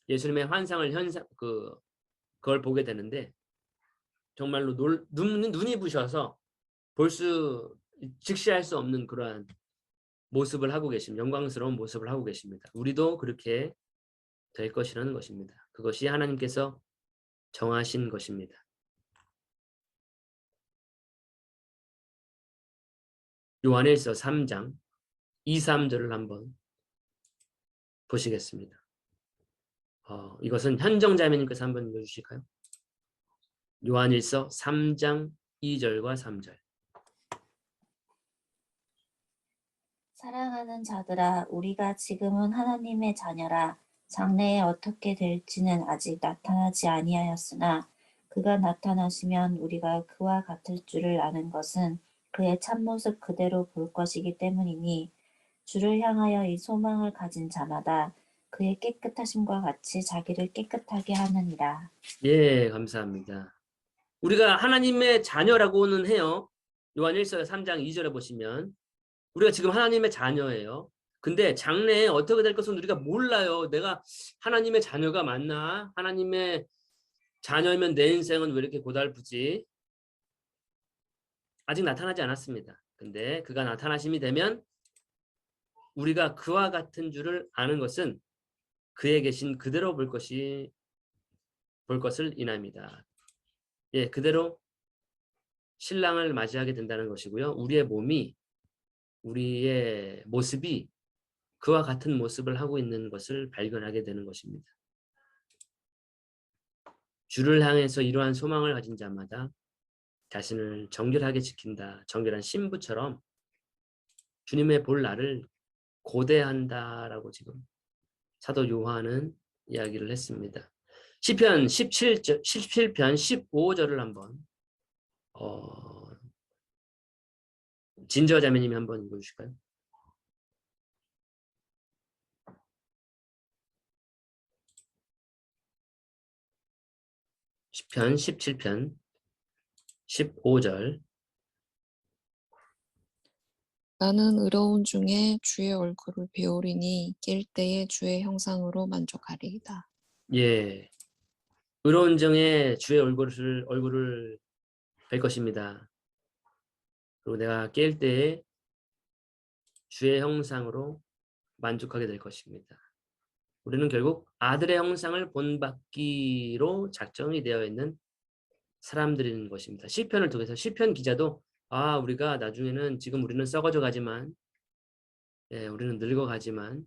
예수님의 환상을 그걸 보게 되는데 정말로 눈이 부셔서 직시할 수 없는 그러한 모습을 하고 계십니다. 영광스러운 모습을 하고 계십니다. 우리도 그렇게 될 것이라는 것입니다. 그것이 하나님께서 정하신 것입니다. 요한일서 3장 2, 3절을 한번 보시겠습니다. 이것은 현정자매님께서 한번 읽어주실까요? 요한일서 3장 2절과 3절. 사랑하는 자들아, 우리가 지금은 하나님의 자녀라. 장래에 어떻게 될지는 아직 나타나지 아니하였으나 그가 나타나시면 우리가 그와 같을 줄을 아는 것은 그의 참모습 그대로 볼 것이기 때문이니 주를 향하여 이 소망을 가진 자마다 그의 깨끗하심과 같이 자기를 깨끗하게 하느니라. 예, 감사합니다. 우리가 하나님의 자녀라고는 해요. 요한일서 3장 2절에 보시면 우리가 지금 하나님의 자녀예요. 근데 장래에 어떻게 될 것은 우리가 몰라요. 내가 하나님의 자녀가 맞나? 하나님의 자녀이면 내 인생은 왜 이렇게 고달프지? 아직 나타나지 않았습니다. 근데 그가 나타나심이 되면 우리가 그와 같은 줄을 아는 것은 그에 계신 그대로 볼 것을 인합니다. 예, 그대로 신랑을 맞이하게 된다는 것이고요. 우리의 모습이 그와 같은 모습을 하고 있는 것을 발견하게 되는 것입니다. 주를 향해서 이러한 소망을 가진 자마다 자신을 정결하게 지킨다. 정결한 신부처럼 주님의 볼 날을 고대한다라고 지금 사도 요한은 이야기를 했습니다. 시편 17편 15절을 한번 진저 자매님이 한번 읽어주실까요? 시편 17편 15절. 나는 의로운 중에 주의 얼굴을 배우리니 깰 때에 주의 형상으로 만족하리이다. 예, 의로운 중에 주의 얼굴을 뵐 것입니다. 그리고 내가 깰 때에 주의 형상으로 만족하게 될 것입니다. 우리는 결국 아들의 형상을 본받기로 작정이 되어 있는 사람들인 것입니다. 시편을 통해서 시편 기자도 우리가 나중에는 지금 우리는 썩어져 가지만 우리는 늙어가지만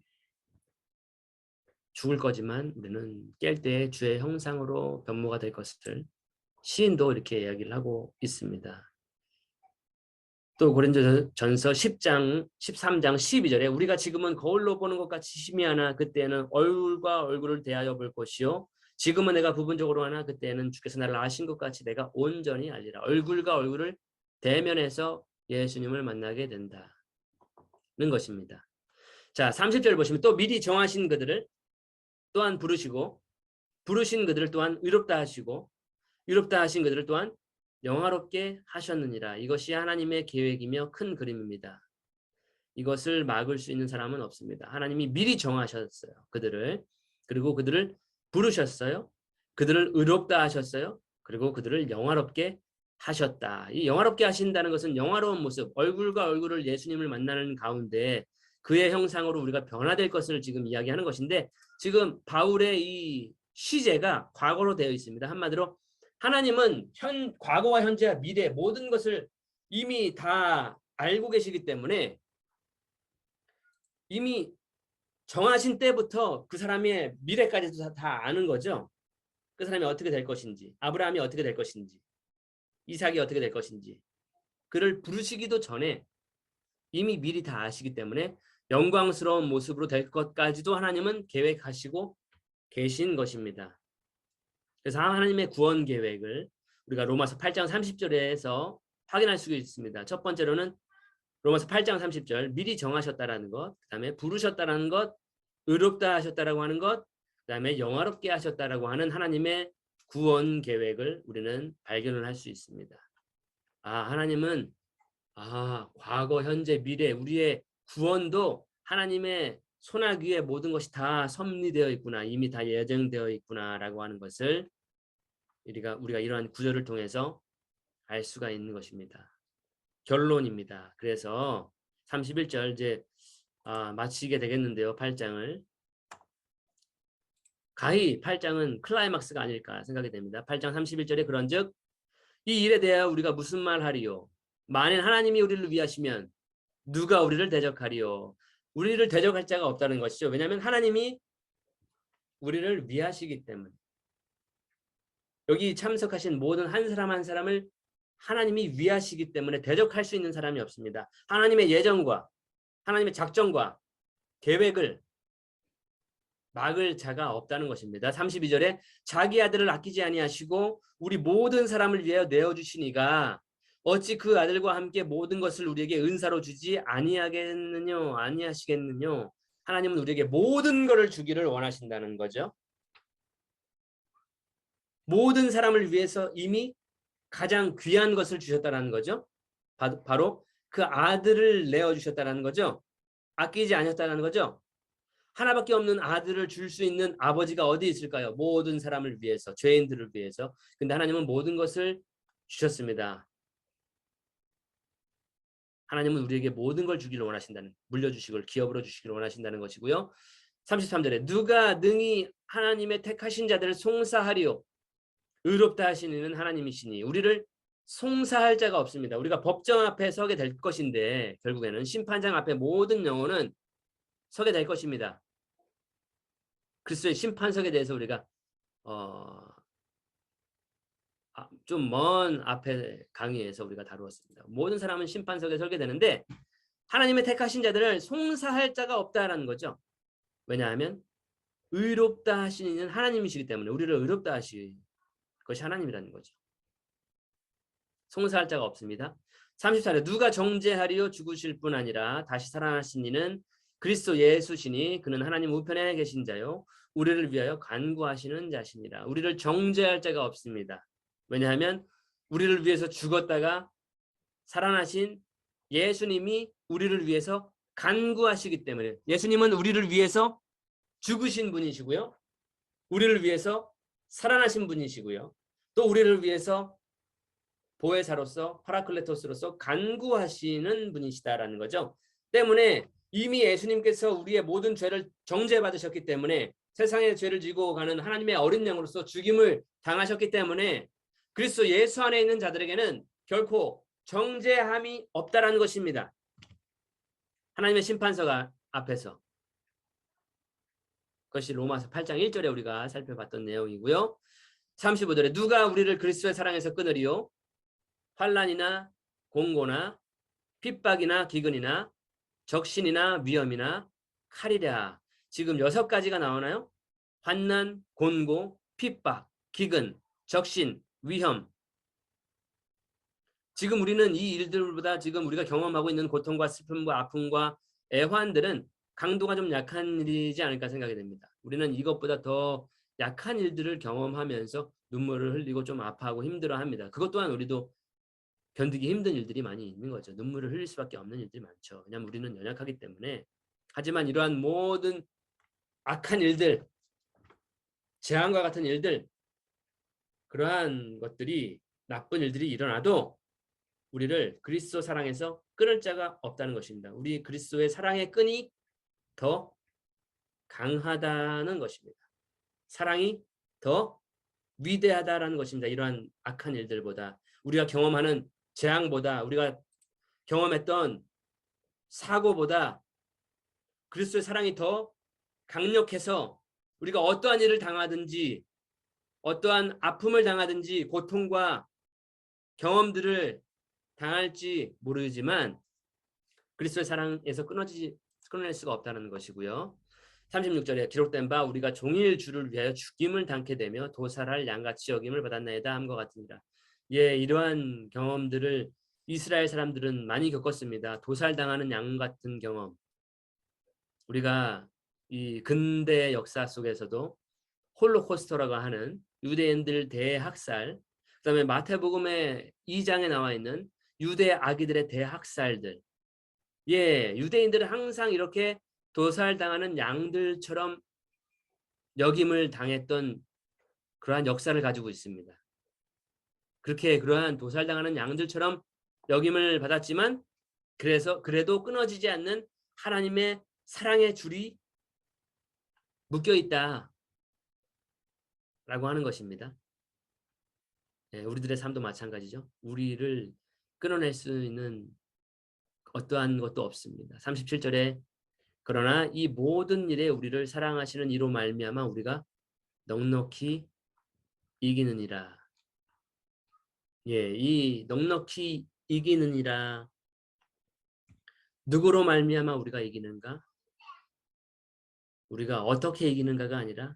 죽을 거지만 우리는 깰 때에 주의 형상으로 변모가 될 것을 시인도 이렇게 이야기를 하고 있습니다. 또 고린도전서 10장 13장 12절에 우리가 지금은 거울로 보는 것 같이 희미하나 그때는 얼굴과 얼굴을 대하여 볼 것이요 지금은 내가 부분적으로 하나 그때는 주께서 나를 아신 것 같이 내가 온전히 알리라. 얼굴과 얼굴을 대면해서 예수님을 만나게 된다는 것입니다. 자, 30절 보시면 또 미리 정하신 그들을 또한 부르시고 부르신 그들을 또한 의롭다 하시고 의롭다 하신 그들을 또한 영화롭게 하셨느니라. 이것이 하나님의 계획이며 큰 그림입니다. 이것을 막을 수 있는 사람은 없습니다. 하나님이 미리 정하셨어요. 그들을. 그리고 그들을 부르셨어요. 그들을 의롭다 하셨어요. 그리고 그들을 영화롭게 하셨다. 이 영화롭게 하신다는 것은 영화로운 모습, 얼굴과 얼굴을 예수님을 만나는 가운데 그의 형상으로 우리가 변화될 것을 지금 이야기하는 것인데 지금 바울의 이 시제가 과거로 되어 있습니다. 한마디로 하나님은 과거와 현재와 미래 모든 것을 이미 다 알고 계시기 때문에 이미 정하신 때부터 그 사람의 미래까지도 다 아는 거죠. 그 사람이 어떻게 될 것인지, 아브라함이 어떻게 될 것인지, 이삭이 어떻게 될 것인지 그를 부르시기도 전에 이미 미리 다 아시기 때문에 영광스러운 모습으로 될 것까지도 하나님은 계획하시고 계신 것입니다. 그래서 하나님의 구원 계획을 우리가 로마서 8장 30절에서 확인할 수 있습니다. 첫 번째로는 로마서 8장 30절 미리 정하셨다라는 것, 그 다음에 부르셨다라는 것, 의롭다 하셨다라고 하는 것, 그 다음에 영화롭게 하셨다라고 하는 하나님의 구원 계획을 우리는 발견을 할 수 있습니다. 하나님은 과거, 현재, 미래 우리의 구원도 하나님의 손아귀에 모든 것이 다 섭리되어 있구나, 이미 다 예정되어 있구나라고 하는 것을 우리가 이러한 구절을 통해서 알 수가 있는 것입니다. 결론입니다. 그래서 31절 이제 마치게 되겠는데요. 8장을 가히 8장은 클라이막스가 아닐까 생각이 됩니다. 8장 31절에 그런즉 이 일에 대하여 우리가 무슨 말 하리요? 만일 하나님이 우리를 위하시면 누가 우리를 대적하리요? 우리를 대적할 자가 없다는 것이죠. 왜냐하면 하나님이 우리를 위하시기 때문에. 여기 참석하신 모든 한 사람 한 사람을 하나님이 위하시기 때문에 대적할 수 있는 사람이 없습니다. 하나님의 예정과 하나님의 작정과 계획을 막을 자가 없다는 것입니다. 32절에 자기 아들을 아끼지 아니하시고 우리 모든 사람을 위하여 내어주시니가 어찌 그 아들과 함께 모든 것을 우리에게 은사로 주지 아니하시겠느냐. 하나님은 우리에게 모든 것을 주기를 원하신다는 거죠. 모든 사람을 위해서 이미 가장 귀한 것을 주셨다는 거죠. 바로 그 아들을 내어주셨다는 거죠. 아끼지 않았다는 거죠. 하나밖에 없는 아들을 줄 수 있는 아버지가 어디 있을까요? 모든 사람을 위해서, 죄인들을 위해서. 근데 하나님은 모든 것을 주셨습니다. 하나님은 우리에게 모든 걸 주기를 원하신다는, 물려주시고 기업으로 주시기를 원하신다는 것이고요. 33절에 누가 능히 하나님의 택하신 자들을 송사하리요. 의롭다 하신 이는 하나님이시니. 우리를 송사할 자가 없습니다. 우리가 법정 앞에 서게 될 것인데 결국에는 심판장 앞에 모든 영혼은 서게 될 것입니다. 그리스도의 심판석에 대해서 우리가 좀 먼 앞에 강의에서 우리가 다루었습니다. 모든 사람은 심판석에 설게 되는데 하나님의 택하신 자들을 송사할 자가 없다라는 거죠. 왜냐하면 의롭다 하신 이는 하나님이시기 때문에 우리를 의롭다 하신 것이 하나님이라는 거죠. 송사할 자가 없습니다. 34절 누가 정죄하리요 죽으실 뿐 아니라 다시 살아나신 이는 그리스도 예수시니 그는 하나님 우편에 계신 자요 우리를 위하여 간구하시는 자시니라. 우리를 정죄할 자가 없습니다. 왜냐하면 우리를 위해서 죽었다가 살아나신 예수님이 우리를 위해서 간구하시기 때문에. 예수님은 우리를 위해서 죽으신 분이시고요. 우리를 위해서 살아나신 분이시고요. 또 우리를 위해서 보혜사로서 파라클레토스로서 간구하시는 분이시다라는 거죠. 때문에 이미 예수님께서 우리의 모든 죄를 정죄받으셨기 때문에 세상의 죄를 지고 가는 하나님의 어린 양으로서 죽임을 당하셨기 때문에 그리스도 예수 안에 있는 자들에게는 결코 정죄함이 없다라는 것입니다. 하나님의 심판석 앞에서. 그것이 로마서 8장 1절에 우리가 살펴봤던 내용이고요. 35절에 누가 우리를 그리스도의 사랑에서 끊으리요? 환난이나 공고나 핍박이나 기근이나 적신이나 위험이나 칼이랴. 지금 6가지가 나오나요? 환난, 곤고, 핍박, 기근, 적신, 위험. 지금 우리는 이 일들보다 지금 우리가 경험하고 있는 고통과 슬픔과 아픔과 애환들은 강도가 좀 약한 일이지 않을까 생각이 됩니다. 우리는 이것보다 더 약한 일들을 경험하면서 눈물을 흘리고 좀 아파하고 힘들어합니다. 그것 또한 우리도 견디기 힘든 일들이 많이 있는 거죠. 눈물을 흘릴 수밖에 없는 일들이 많죠. 왜냐하면 우리는 연약하기 때문에. 하지만 이러한 모든 악한 일들, 재앙과 같은 일들, 그러한 것들이 나쁜 일들이 일어나도 우리를 그리스도 사랑에서 끊을 자가 없다는 것입니다. 우리 그리스도의 사랑의 끈이 더 강하다는 것입니다. 사랑이 더 위대하다라는 것입니다. 이러한 악한 일들보다 우리가 경험하는 재앙보다 우리가 경험했던 사고보다 그리스도의 사랑이 더 강력해서 우리가 어떠한 일을 당하든지 어떠한 아픔을 당하든지 고통과 경험들을 당할지 모르지만 그리스도의 사랑에서 끊어낼 수가 없다는 것이고요. 36절에 기록된 바 우리가 종일 주를 위하여 죽임을 당케 되며 도살할 양같이 여김을 받았나이다 함과 같으니라. 예, 이러한 경험들을 이스라엘 사람들은 많이 겪었습니다. 도살당하는 양 같은 경험. 우리가 이 근대 역사 속에서도 홀로코스터라고 하는 유대인들 대학살, 그다음에 마태복음의 2장에 나와 있는 유대 아기들의 대학살들. 예, 유대인들은 항상 이렇게 도살당하는 양들처럼 역임을 당했던 그러한 역사를 가지고 있습니다. 그렇게 그러한 도살당하는 양들처럼 역임을 받았지만 그래도 끊어지지 않는 하나님의 사랑의 줄이 묶여 있다 라고 하는 것입니다. 예, 우리들의 삶도 마찬가지죠. 우리를 끊어낼 수 있는 어떠한 것도 없습니다. 37절에 그러나 이 모든 일에 우리를 사랑하시는 이로 말미암아 우리가 넉넉히 이기느니라. 예, 이 넉넉히 이기느니라. 누구로 말미암아 우리가 이기는가? 우리가 어떻게 이기는가가 아니라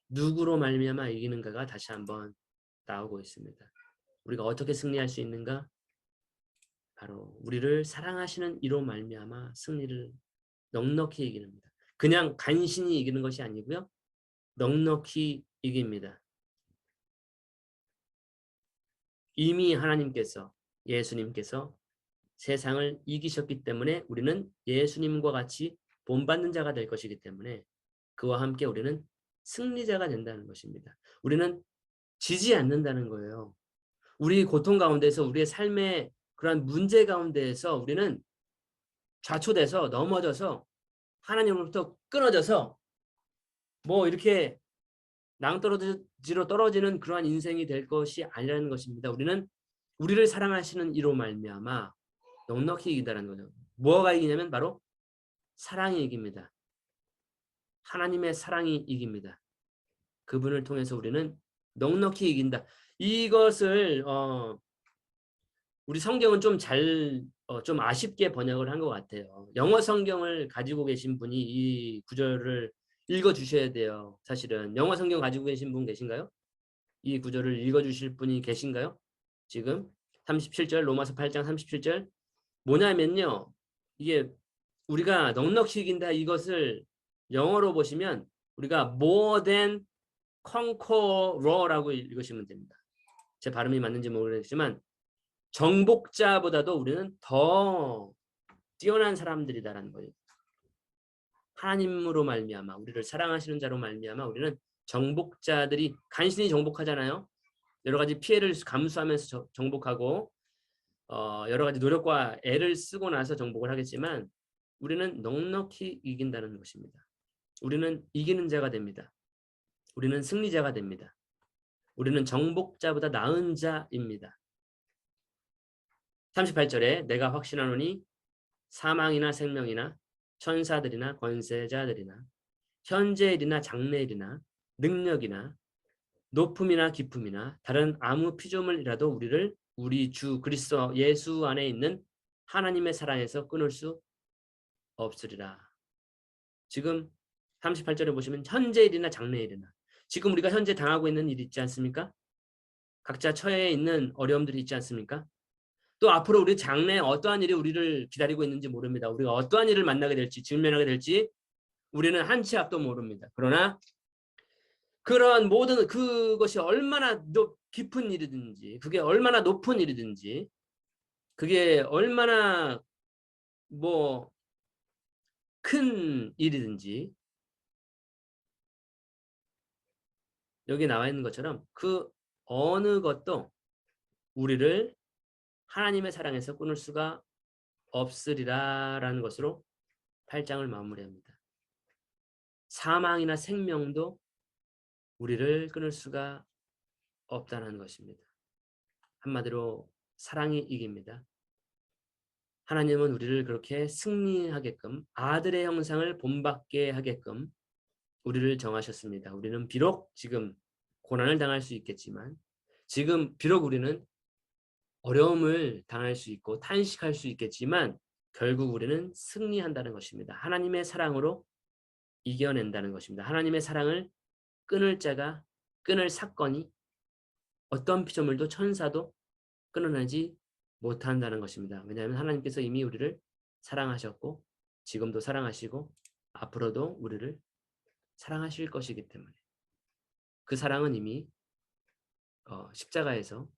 누구로 말미암아 이기는가가 다시 한번 나오고 있습니다. 우리가 어떻게 승리할 수 있는가? 바로 우리를 사랑하시는 이로 말미암아 승리를 넉넉히 이기는입니다. 그냥 간신히 이기는 것이 아니고요. 넉넉히 이깁니다. 이미 하나님께서 예수님께서 세상을 이기셨기 때문에 우리는 예수님과 같이 본받는 자가 될 것이기 때문에 그와 함께 우리는 승리자가 된다는 것입니다. 우리는 지지 않는다는 거예요. 우리 고통 가운데서 우리의 삶의 그러한 문제 가운데에서 우리는 좌초돼서 넘어져서 하나님으로부터 끊어져서 뭐 이렇게 낭떠러지로 떨어지는 그러한 인생이 될 것이 아니라는 것입니다. 우리는 우리를 사랑하시는 이로 말미암아 넉넉히 이긴다는 거죠. 뭐가 이기냐면 바로 사랑이 이깁니다. 하나님의 사랑이 이깁니다. 그분을 통해서 우리는 넉넉히 이긴다. 이것을 우리 성경은 좀 아쉽게 번역을 한 것 같아요. 영어 성경을 가지고 계신 분이 이 구절을 읽어주셔야 돼요. 사실은 영어 성경 가지고 계신 분 계신가요? 이 구절을 읽어주실 분이 계신가요? 지금 37절 로마서 8장 37절 뭐냐면요. 이게 우리가 넉넉히 이긴다 이것을 영어로 보시면 우리가 more than conqueror라고 읽으시면 됩니다. 제 발음이 맞는지 모르겠지만 정복자보다도 우리는 더 뛰어난 사람들이다라는 거예요. 하나님으로 말미암아 우리를 사랑하시는 자로 말미암아 우리는 정복자들이 간신히 정복하잖아요. 여러 가지 피해를 감수하면서 정복하고 여러 가지 노력과 애를 쓰고 나서 정복을 하겠지만 우리는 넉넉히 이긴다는 것입니다. 우리는 이기는 자가 됩니다. 우리는 승리자가 됩니다. 우리는 정복자보다 나은 자입니다. 38절에 내가 확신하노니 사망이나 생명이나 천사들이나 권세자들이나 현재일이나 장래일이나 능력이나 높음이나 깊음이나 다른 아무 피조물이라도 우리를 우리 주 그리스도 예수 안에 있는 하나님의 사랑에서 끊을 수 없으리라. 지금 38절에 보시면 현재일이나 장래일이나 지금 우리가 현재 당하고 있는 일 있지 않습니까? 각자 처해 있는 어려움들이 있지 않습니까? 또 앞으로 우리 장래에 어떠한 일이 우리를 기다리고 있는지 모릅니다. 우리가 어떠한 일을 만나게 될지 직면하게 될지 우리는 한치 앞도 모릅니다. 그러나 그런 모든 그것이 얼마나 깊은 일이든지 그게 얼마나 높은 일이든지 그게 얼마나 뭐 큰 일이든지 여기 나와 있는 것처럼 그 어느 것도 우리를 하나님의 사랑에서 끊을 수가 없으리라라는 것으로 8장을 마무리합니다. 사망이나 생명도 우리를 끊을 수가 없다는 것입니다. 한마디로 사랑이 이깁니다. 하나님은 우리를 그렇게 승리하게끔 아들의 형상을 본받게 하게끔 우리를 정하셨습니다. 우리는 비록 지금 고난을 당할 수 있겠지만 지금 비록 우리는 어려움을 당할 수 있고 탄식할 수 있겠지만 결국 우리는 승리한다는 것입니다. 하나님의 사랑으로 이겨낸다는 것입니다. 하나님의 사랑을 끊을 사건이 어떤 피조물도 천사도 끊어내지 못한다는 것입니다. 왜냐하면 하나님께서 이미 우리를 사랑하셨고 지금도 사랑하시고 앞으로도 우리를 사랑하실 것이기 때문에 그 사랑은 이미 십자가에서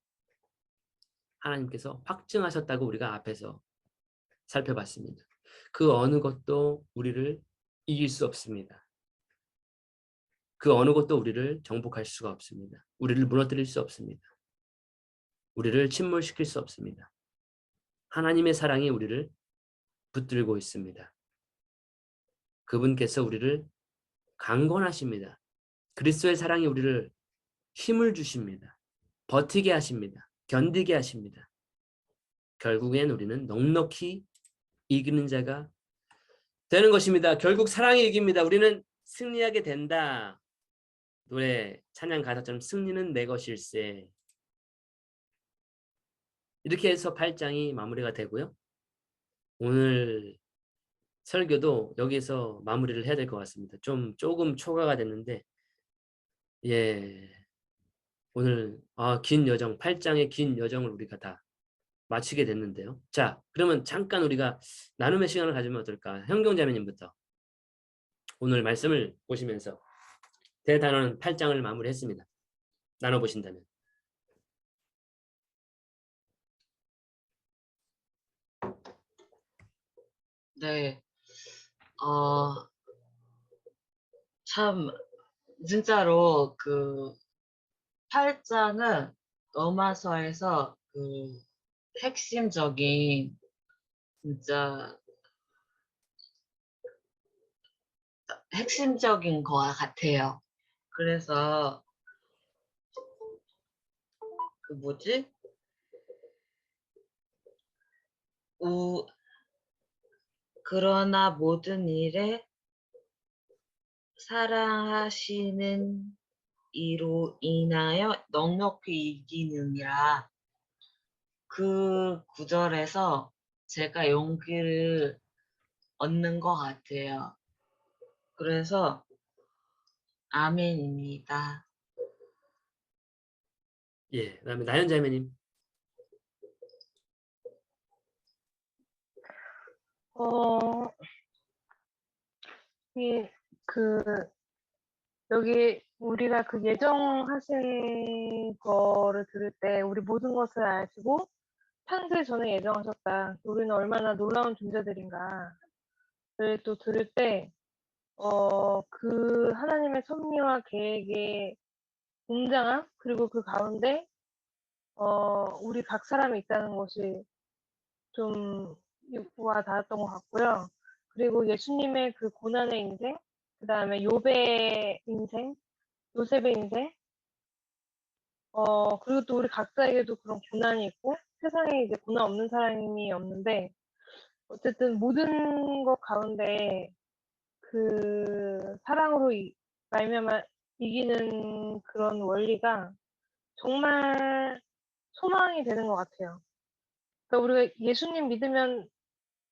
하나님께서 확증하셨다고 우리가 앞에서 살펴봤습니다. 그 어느 것도 우리를 이길 수 없습니다. 그 어느 것도 우리를 정복할 수가 없습니다. 우리를 무너뜨릴 수 없습니다. 우리를 침몰시킬 수 없습니다. 하나님의 사랑이 우리를 붙들고 있습니다. 그분께서 우리를 강권하십니다. 그리스도의 사랑이 우리를 힘을 주십니다. 버티게 하십니다. 견디게 하십니다. 결국엔 우리는 넉넉히 이기는 자가 되는 것입니다. 결국 사랑이 이깁니다. 우리는 승리하게 된다. 노래 찬양 가사처럼 승리는 내 것일세. 이렇게 해서 8장이 마무리가 되고요. 오늘 설교도 여기서 마무리를 해야 될 것 같습니다. 조금 초과가 됐는데, 예, 오늘 긴 여정, 8장의 긴 여정을 우리가 다 마치게 됐는데요. 자, 그러면 잠깐 우리가 나눔의 시간을 가지면 어떨까? 현경자매님부터 오늘 말씀을 보시면서 대단원 8장을 마무리했습니다. 나눠보신다면. 네. 참 진짜로 그 8장은 로마서에서 그 핵심적인 진짜 핵심적인 거 같아요. 그래서 그 뭐지? 그러나 모든 일에 사랑하시는 이로 인하여 넉넉히 이기느니라. 그 구절에서 제가 용기를 얻는 것 같아요. 그래서 아멘입니다. 예, 그다음에 나연자매님. 어, 여기 우리가 그 예정하신 거를 들을 때 우리 모든 것을 아시고 창세 전에 예정하셨다. 우리는 얼마나 놀라운 존재들인가를 또 들을 때, 그 하나님의 섭리와 계획의 웅장함, 그리고 그 가운데, 우리 각 사람이 있다는 것이 좀 와 닿았던 것 같고요. 그리고 예수님의 그 고난의 인생, 그 다음에 욥의 인생, 요셉의 인생, 그리고 또 우리 각자에게도 그런 고난이 있고, 세상에 이제 고난 없는 사람이 없는데, 어쨌든 모든 것 가운데 그 사랑으로 말미암아 이기는 그런 원리가 정말 소망이 되는 것 같아요. 그러니까 우리가 예수님 믿으면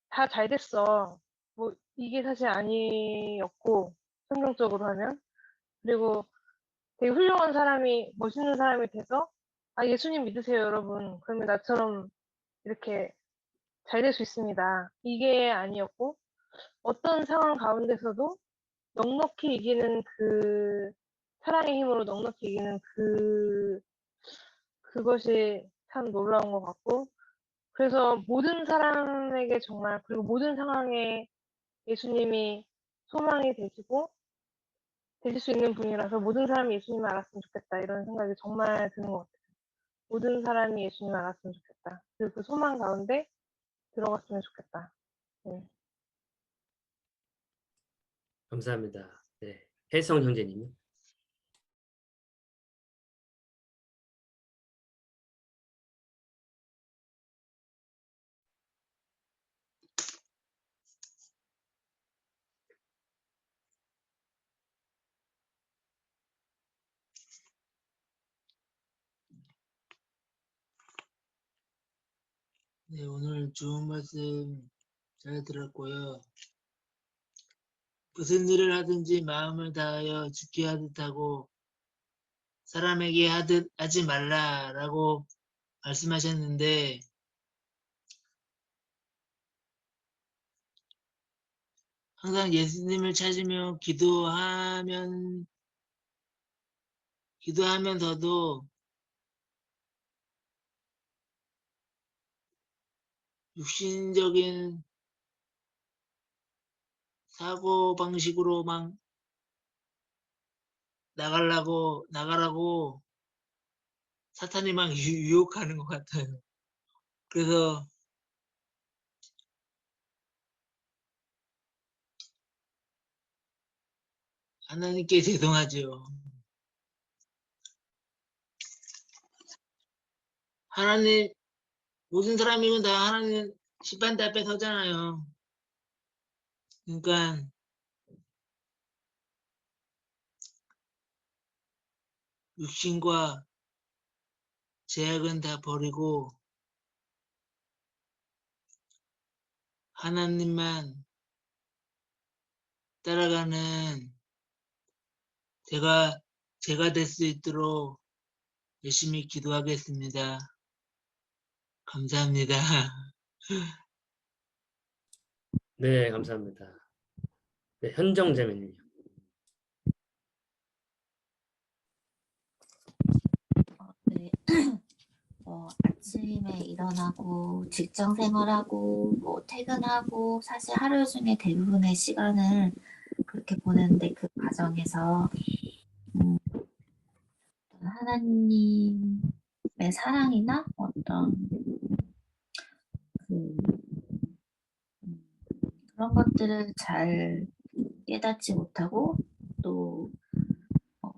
다 잘 됐어. 뭐 이게 사실 아니었고 성경적으로 하면 그리고 되게 훌륭한 사람이 멋있는 사람이 돼서 예수님 믿으세요 여러분. 그러면 나처럼 이렇게 잘 될 수 있습니다. 이게 아니었고 어떤 상황 가운데서도 넉넉히 이기는 그 사랑의 힘으로 넉넉히 이기는 그것이 참 놀라운 것 같고 그래서 모든 사람에게 정말 그리고 모든 상황에 예수님이 소망이 되시고 되실 수 있는 분이라서 모든 사람이 예수님을 알았으면 좋겠다 이런 생각이 정말 드는 것 같아요. 모든 사람이 예수님을 알았으면 좋겠다. 그리고 그 소망 가운데 들어갔으면 좋겠다. 네. 감사합니다. 네, 혜성 형제님. 네, 오늘 좋은 말씀 잘 들었고요. 무슨 일을 하든지 마음을 다하여 죽게 하듯 하고 사람에게 하지 말라라고 말씀하셨는데 항상 예수님을 찾으며 기도하면서도 육신적인 사고 방식으로 막 나가라고 사탄이 막 유혹하는 것 같아요. 그래서 하나님께 죄송하죠. 하나님 모든 사람이면 다 하나님 심판대 앞에 서잖아요. 그러니까 육신과 제약은 다 버리고 하나님만 따라가는 제가 될 수 있도록 열심히 기도하겠습니다. 감사합니다. 네, 감사합니다. 네, 현정 자매님요. 네. 아침에 일어나고 직장 생활하고 뭐 퇴근하고 사실 하루 중에 대부분의 시간을 그렇게 보내는데 그 과정에서 하나님의 사랑이나 어떤 그런 것들을 잘 깨닫지 못하고 또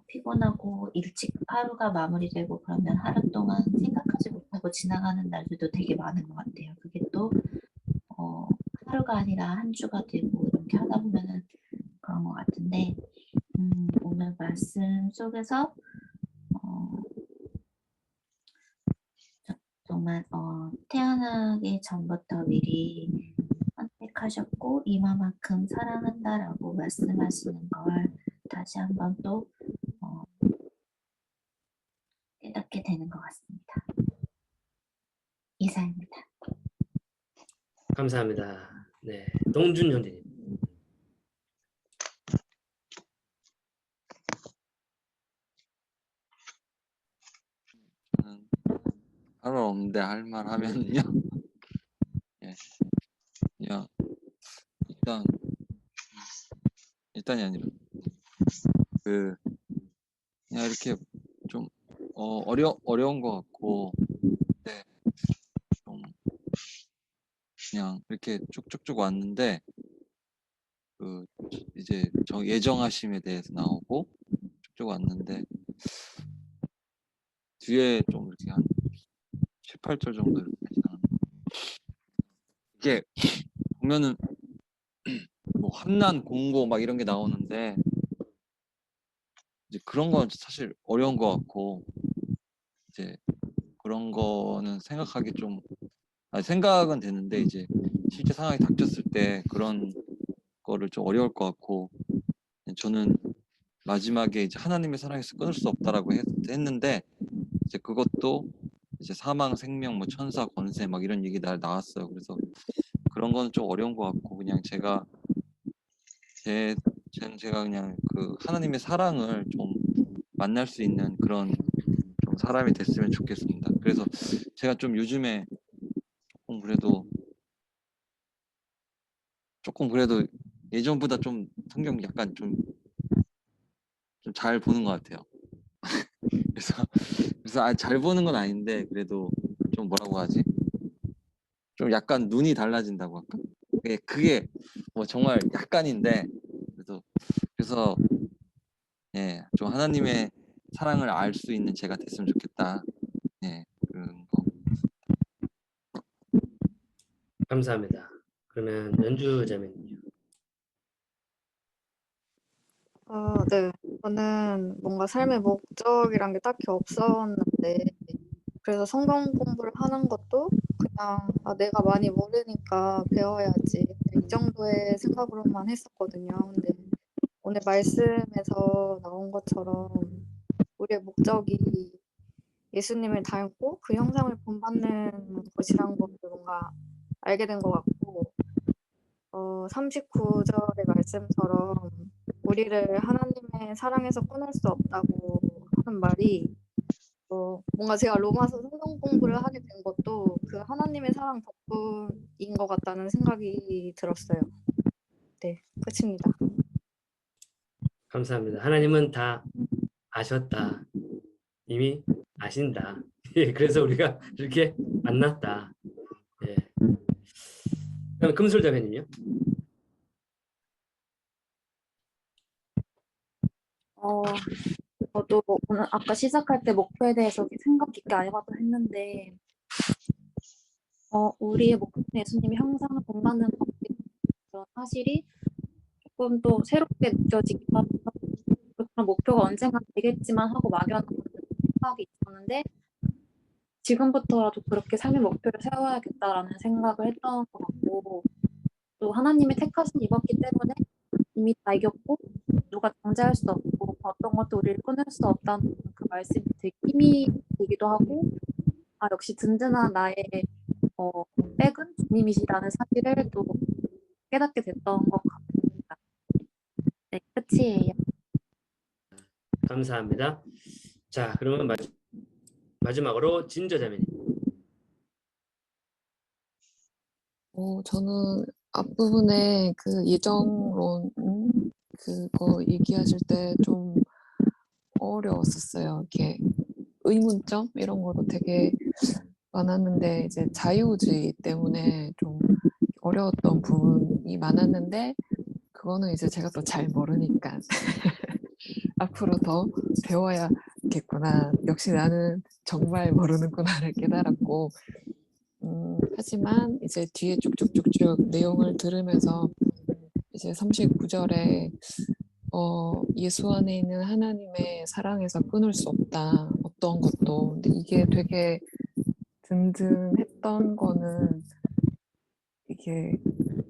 피곤하고 일찍 하루가 마무리되고 그러면 하루 동안 생각하지 못하고 지나가는 날들도 되게 많은 것 같아요. 그게 또 하루가 아니라 한 주가 되고 이렇게 하다 보면은 그런 것 같은데 오늘 말씀 속에서 정말 태어나기 전부터 미리 선택하셨고 이마만큼 사랑한다라고 말씀하시는 걸 다시 한번 또 깨닫게 되는 것 같습니다. 이상입니다. 감사합니다. 네, 동준 형제님. 저는 할 말 없는데 할 말 하면요. 예, 그냥 일단이 아니라 그냥 이렇게 좀 어려운 것 같고, 네, 좀 그냥 이렇게 쭉쭉쭉 왔는데 이제 예정하심에 대해서 나오고 쭉쭉 왔는데 뒤에 좀 이렇게 한 7, 8절 정도 이렇게 나오는데 이게 보면은 뭐 함난 공고 막 이런 게 나오는데 이제 그런 건 사실 어려운 것 같고 이제 그런 거는 생각하기 생각은 되는데 이제 실제 상황이 닥쳤을 때 그런 거를 좀 어려울 것 같고 저는 마지막에 이제 하나님의 사랑에서 끊을 수 없다라고 했는데 이제 그것도 이제 사망, 생명, 뭐 천사, 권세 막 이런 얘기 나왔어요. 그래서 그런 거는 좀 어려운 것 같고 그냥 제가 그냥 그 하나님의 사랑을 좀 만날 수 있는 그런 좀 사람이 됐으면 좋겠습니다. 그래서 제가 좀 요즘에 조금 그래도 예전보다 좀 성경 약간 좀 잘 보는 것 같아요. 그래서 잘 보는 건 아닌데 그래도 좀 뭐라고 하지? 좀 약간 눈이 달라진다고 할까? 그게 뭐 정말 약간인데 그래서 예, 좀 하나님의 사랑을 알 수 있는 제가 됐으면 좋겠다. 예, 그런 거. 감사합니다. 그러면 연주 자매님요. 네. 저는 뭔가 삶의 목적이란 게 딱히 없었는데 그래서 성경 공부를 하는 것도 그냥 내가 많이 모르니까 배워야지 이 정도의 생각으로만 했었거든요. 근데 오늘 말씀에서 나온 것처럼 우리의 목적이 예수님을 닮고 그 형상을 본받는 것이란 것을 뭔가 알게 된 것 같고 39절의 말씀처럼 우리를 하나님의 사랑에서 끊을 수 없다고 하는 말이 뭔가 제가 로마서 성경 공부를 하게 된 것도 그 하나님의 사랑 덕분인 것 같다는 생각이 들었어요. 네, 끝입니다. 감사합니다. 하나님은 다 아셨다. 이미 아신다. 예, 그래서 우리가 이렇게 만났다. 예. 그럼 금솔 자매님요. 저도 오늘 아까 시작할 때 목표에 대해서 생각 깊게 안 해봐도 했는데, 우리의 목표는 예수님의 형상을 본받는 그런 사실이 조금 또 새롭게 느껴지기도 하고 그런 목표가 언젠가 되겠지만 하고 막연한 생각이 있었는데 지금부터라도 그렇게 삶의 목표를 세워야겠다라는 생각을 했던 것 같고 또 하나님이 택하신 이었기 때문에 이미 다 이겼고 누가 정죄할 수 없고 어떤 것도 우리를 끊을 수 없다는 그 말씀이 되게 힘이 되기도 하고 아 역시 든든한 나의 백은 주님이시라는 사실을 또 깨닫게 됐던 것 같습니다. 네, 끝이에요. 감사합니다. 자, 그러면 마지막으로 진저자매님. 저는 앞부분에 그 예정론 그거 얘기하실 때 좀 어려웠었어요. 이렇게 의문점 이런 것도 되게 많았는데 이제 자유주의 때문에 좀 어려웠던 부분이 많았는데 그거는 이제 제가 또 잘 모르니까 앞으로 더 배워야겠구나. 역시 나는 정말 모르는구나를 깨달았고 하지만 이제 뒤에 쭉쭉쭉쭉 내용을 들으면서 이제 39절에 예수 안에 있는 하나님의 사랑에서 끊을 수 없다. 어떤 것도. 근데 이게 되게 든든했던 거는 이게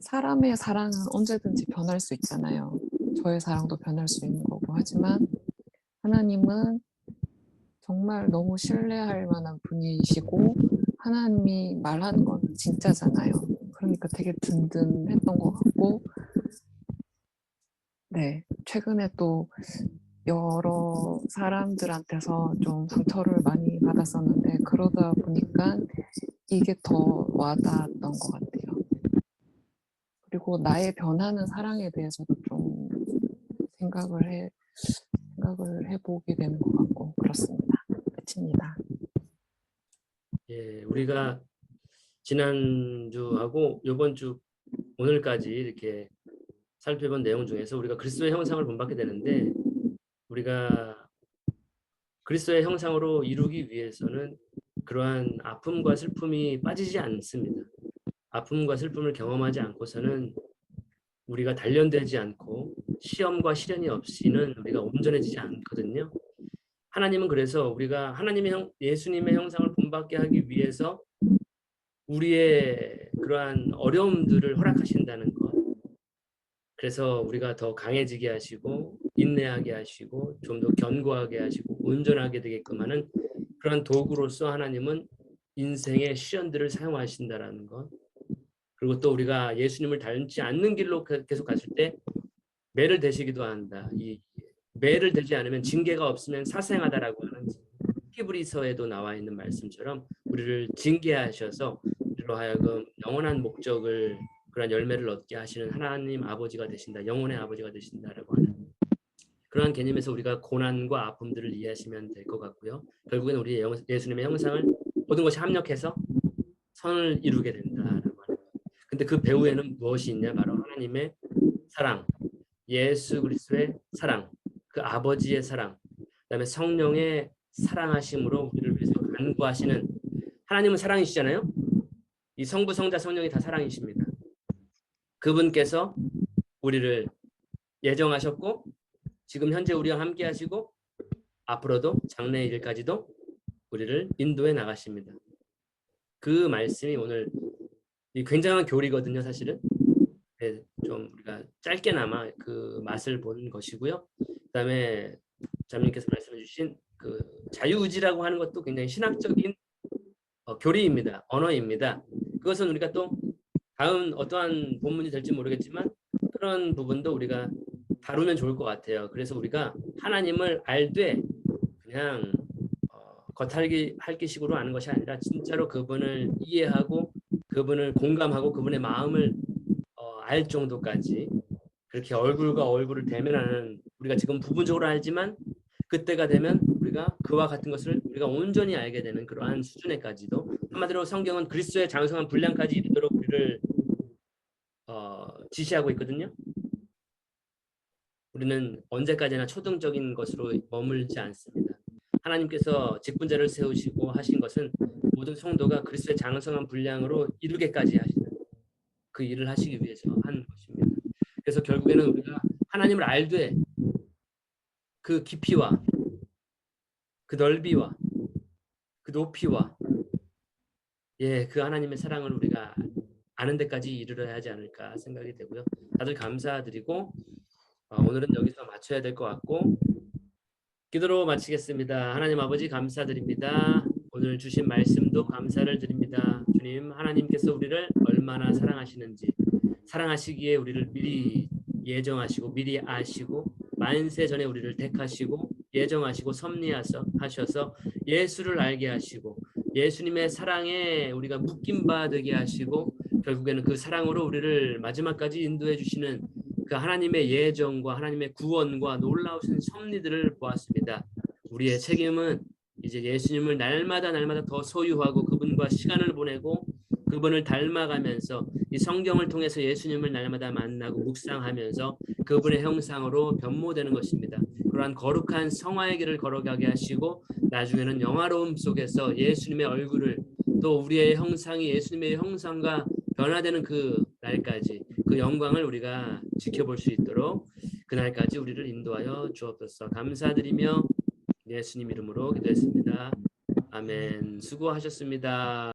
사람의 사랑은 언제든지 변할 수 있잖아요. 저의 사랑도 변할 수 있는 거고. 하지만 하나님은 정말 너무 신뢰할 만한 분이시고 하나님이 말하는 건 진짜잖아요. 그러니까 되게 든든했던 것 같고 네, 최근에 또 여러 사람들한테서 좀 상처를 많이 받았었는데 그러다 보니까 이게 더 와닿았던 것 같아요. 그리고 나의 변하는 사랑에 대해서도 좀 생각을 해보게 되는 것 같고 그렇습니다. 끝입니다. 예, 우리가 지난주하고 이번 주 오늘까지 이렇게 살펴본 내용 중에서 우리가 그리스도의 형상을 본받게 되는데 우리가 그리스도의 형상으로 이루기 위해서는 그러한 아픔과 슬픔이 빠지지 않습니다. 아픔과 슬픔을 경험하지 않고서는 우리가 단련되지 않고 시험과 시련이 없이는 우리가 온전해지지 않거든요. 하나님은 그래서 우리가 예수님의 형상을 본받게 하기 위해서 우리의 그러한 어려움들을 허락하신다는 것. 그래서 우리가 더 강해지게 하시고 인내하게 하시고 좀 더 견고하게 하시고 온전하게 되게끔 하는 그런 도구로서 하나님은 인생의 시련들을 사용하신다라는 것. 그리고 또 우리가 예수님을 닮지 않는 길로 계속 갔을 때 매를 대시기도 한다. 이 매를 대지 않으면 징계가 없으면 사생하다라고 하는 히브리서에도 나와 있는 말씀처럼 우리를 징계하셔서 우리로 하여금 영원한 목적을 그런 열매를 얻게 하시는 하나님 아버지가 되신다. 영혼의 아버지가 되신다라고 하는 그러한 개념에서 우리가 고난과 아픔들을 이해하시면 될 것 같고요. 결국엔 우리 예수님의 형상을 모든 것이 합력해서 선을 이루게 된다라고 하는 거예요. 근데 그 배후에는 무엇이 있냐? 바로 하나님의 사랑, 예수 그리스도의 사랑, 그 아버지의 사랑, 그다음에 성령의 사랑하심으로 우리를 위해서 간구하시는 하나님은 사랑이시잖아요. 이 성부, 성자, 성령이 다 사랑이십니다. 그분께서 우리를 예정하셨고 지금 현재 우리와 함께 하시고 앞으로도 장래의 일까지도 우리를 인도해 나가십니다. 그 말씀이 오늘 이 굉장한 교리거든요, 사실은. 네, 좀 우리가 짧게나마 그 맛을 본 것이고요. 그다음에 자매님께서 말씀해 주신 그 자유의지라고 하는 것도 굉장히 신학적인 교리입니다. 언어입니다. 그것은 우리가 또 다음 어떠한 본문이 될지 모르겠지만 그런 부분도 우리가 다루면 좋을 것 같아요. 그래서 우리가 하나님을 알되 그냥 겉핥기식으로 아는 것이 아니라 진짜로 그분을 이해하고 그분을 공감하고 그분의 마음을 알 정도까지 그렇게 얼굴과 얼굴을 대면하는 우리가 지금 부분적으로 알지만 그때가 되면 우리가 그와 같은 것을 우리가 온전히 알게 되는 그러한 수준에까지도 한마디로 성경은 그리스도의 장성한 분량까지 이르도록 우리를 지시하고 있거든요. 우리는 언제까지나 초등적인 것으로 머물지 않습니다. 하나님께서 직분자를 세우시고 하신 것은 모든 성도가 그리스도의 장성한 분량으로 이루게까지 하시는 그 일을 하시기 위해서 한 것입니다. 그래서 결국에는 우리가 하나님을 알되 그 깊이와 그 넓이와 그 높이와 그 하나님의 사랑을 우리가 아는 데까지 이르러야 하지 않을까 생각이 되고요. 다들 감사드리고 오늘은 여기서 마쳐야 될 것 같고 기도로 마치겠습니다. 하나님 아버지 감사드립니다. 오늘 주신 말씀도 감사를 드립니다. 주님, 하나님께서 우리를 얼마나 사랑하시는지, 사랑하시기에 우리를 미리 예정하시고 미리 아시고 만세 전에 우리를 택하시고 예정하시고 섭리하셔서 예수를 알게 하시고 예수님의 사랑에 우리가 묶임 바 되게 하시고 결국에는 그 사랑으로 우리를 마지막까지 인도해 주시는 그 하나님의 예정과 하나님의 구원과 놀라우신 섭리들을 보았습니다. 우리의 책임은 이제 예수님을 날마다 더 소유하고 그분과 시간을 보내고 그분을 닮아가면서 이 성경을 통해서 예수님을 날마다 만나고 묵상하면서 그분의 형상으로 변모되는 것입니다. 그러한 거룩한 성화의 길을 걸어가게 하시고 나중에는 영화로움 속에서 예수님의 얼굴을 또 우리의 형상이 예수님의 형상과 변화되는 그 날까지 그 영광을 우리가 지켜볼 수 있도록 그날까지 우리를 인도하여 주옵소서. 감사드리며 예수님 이름으로 기도했습니다. 아멘. 수고하셨습니다.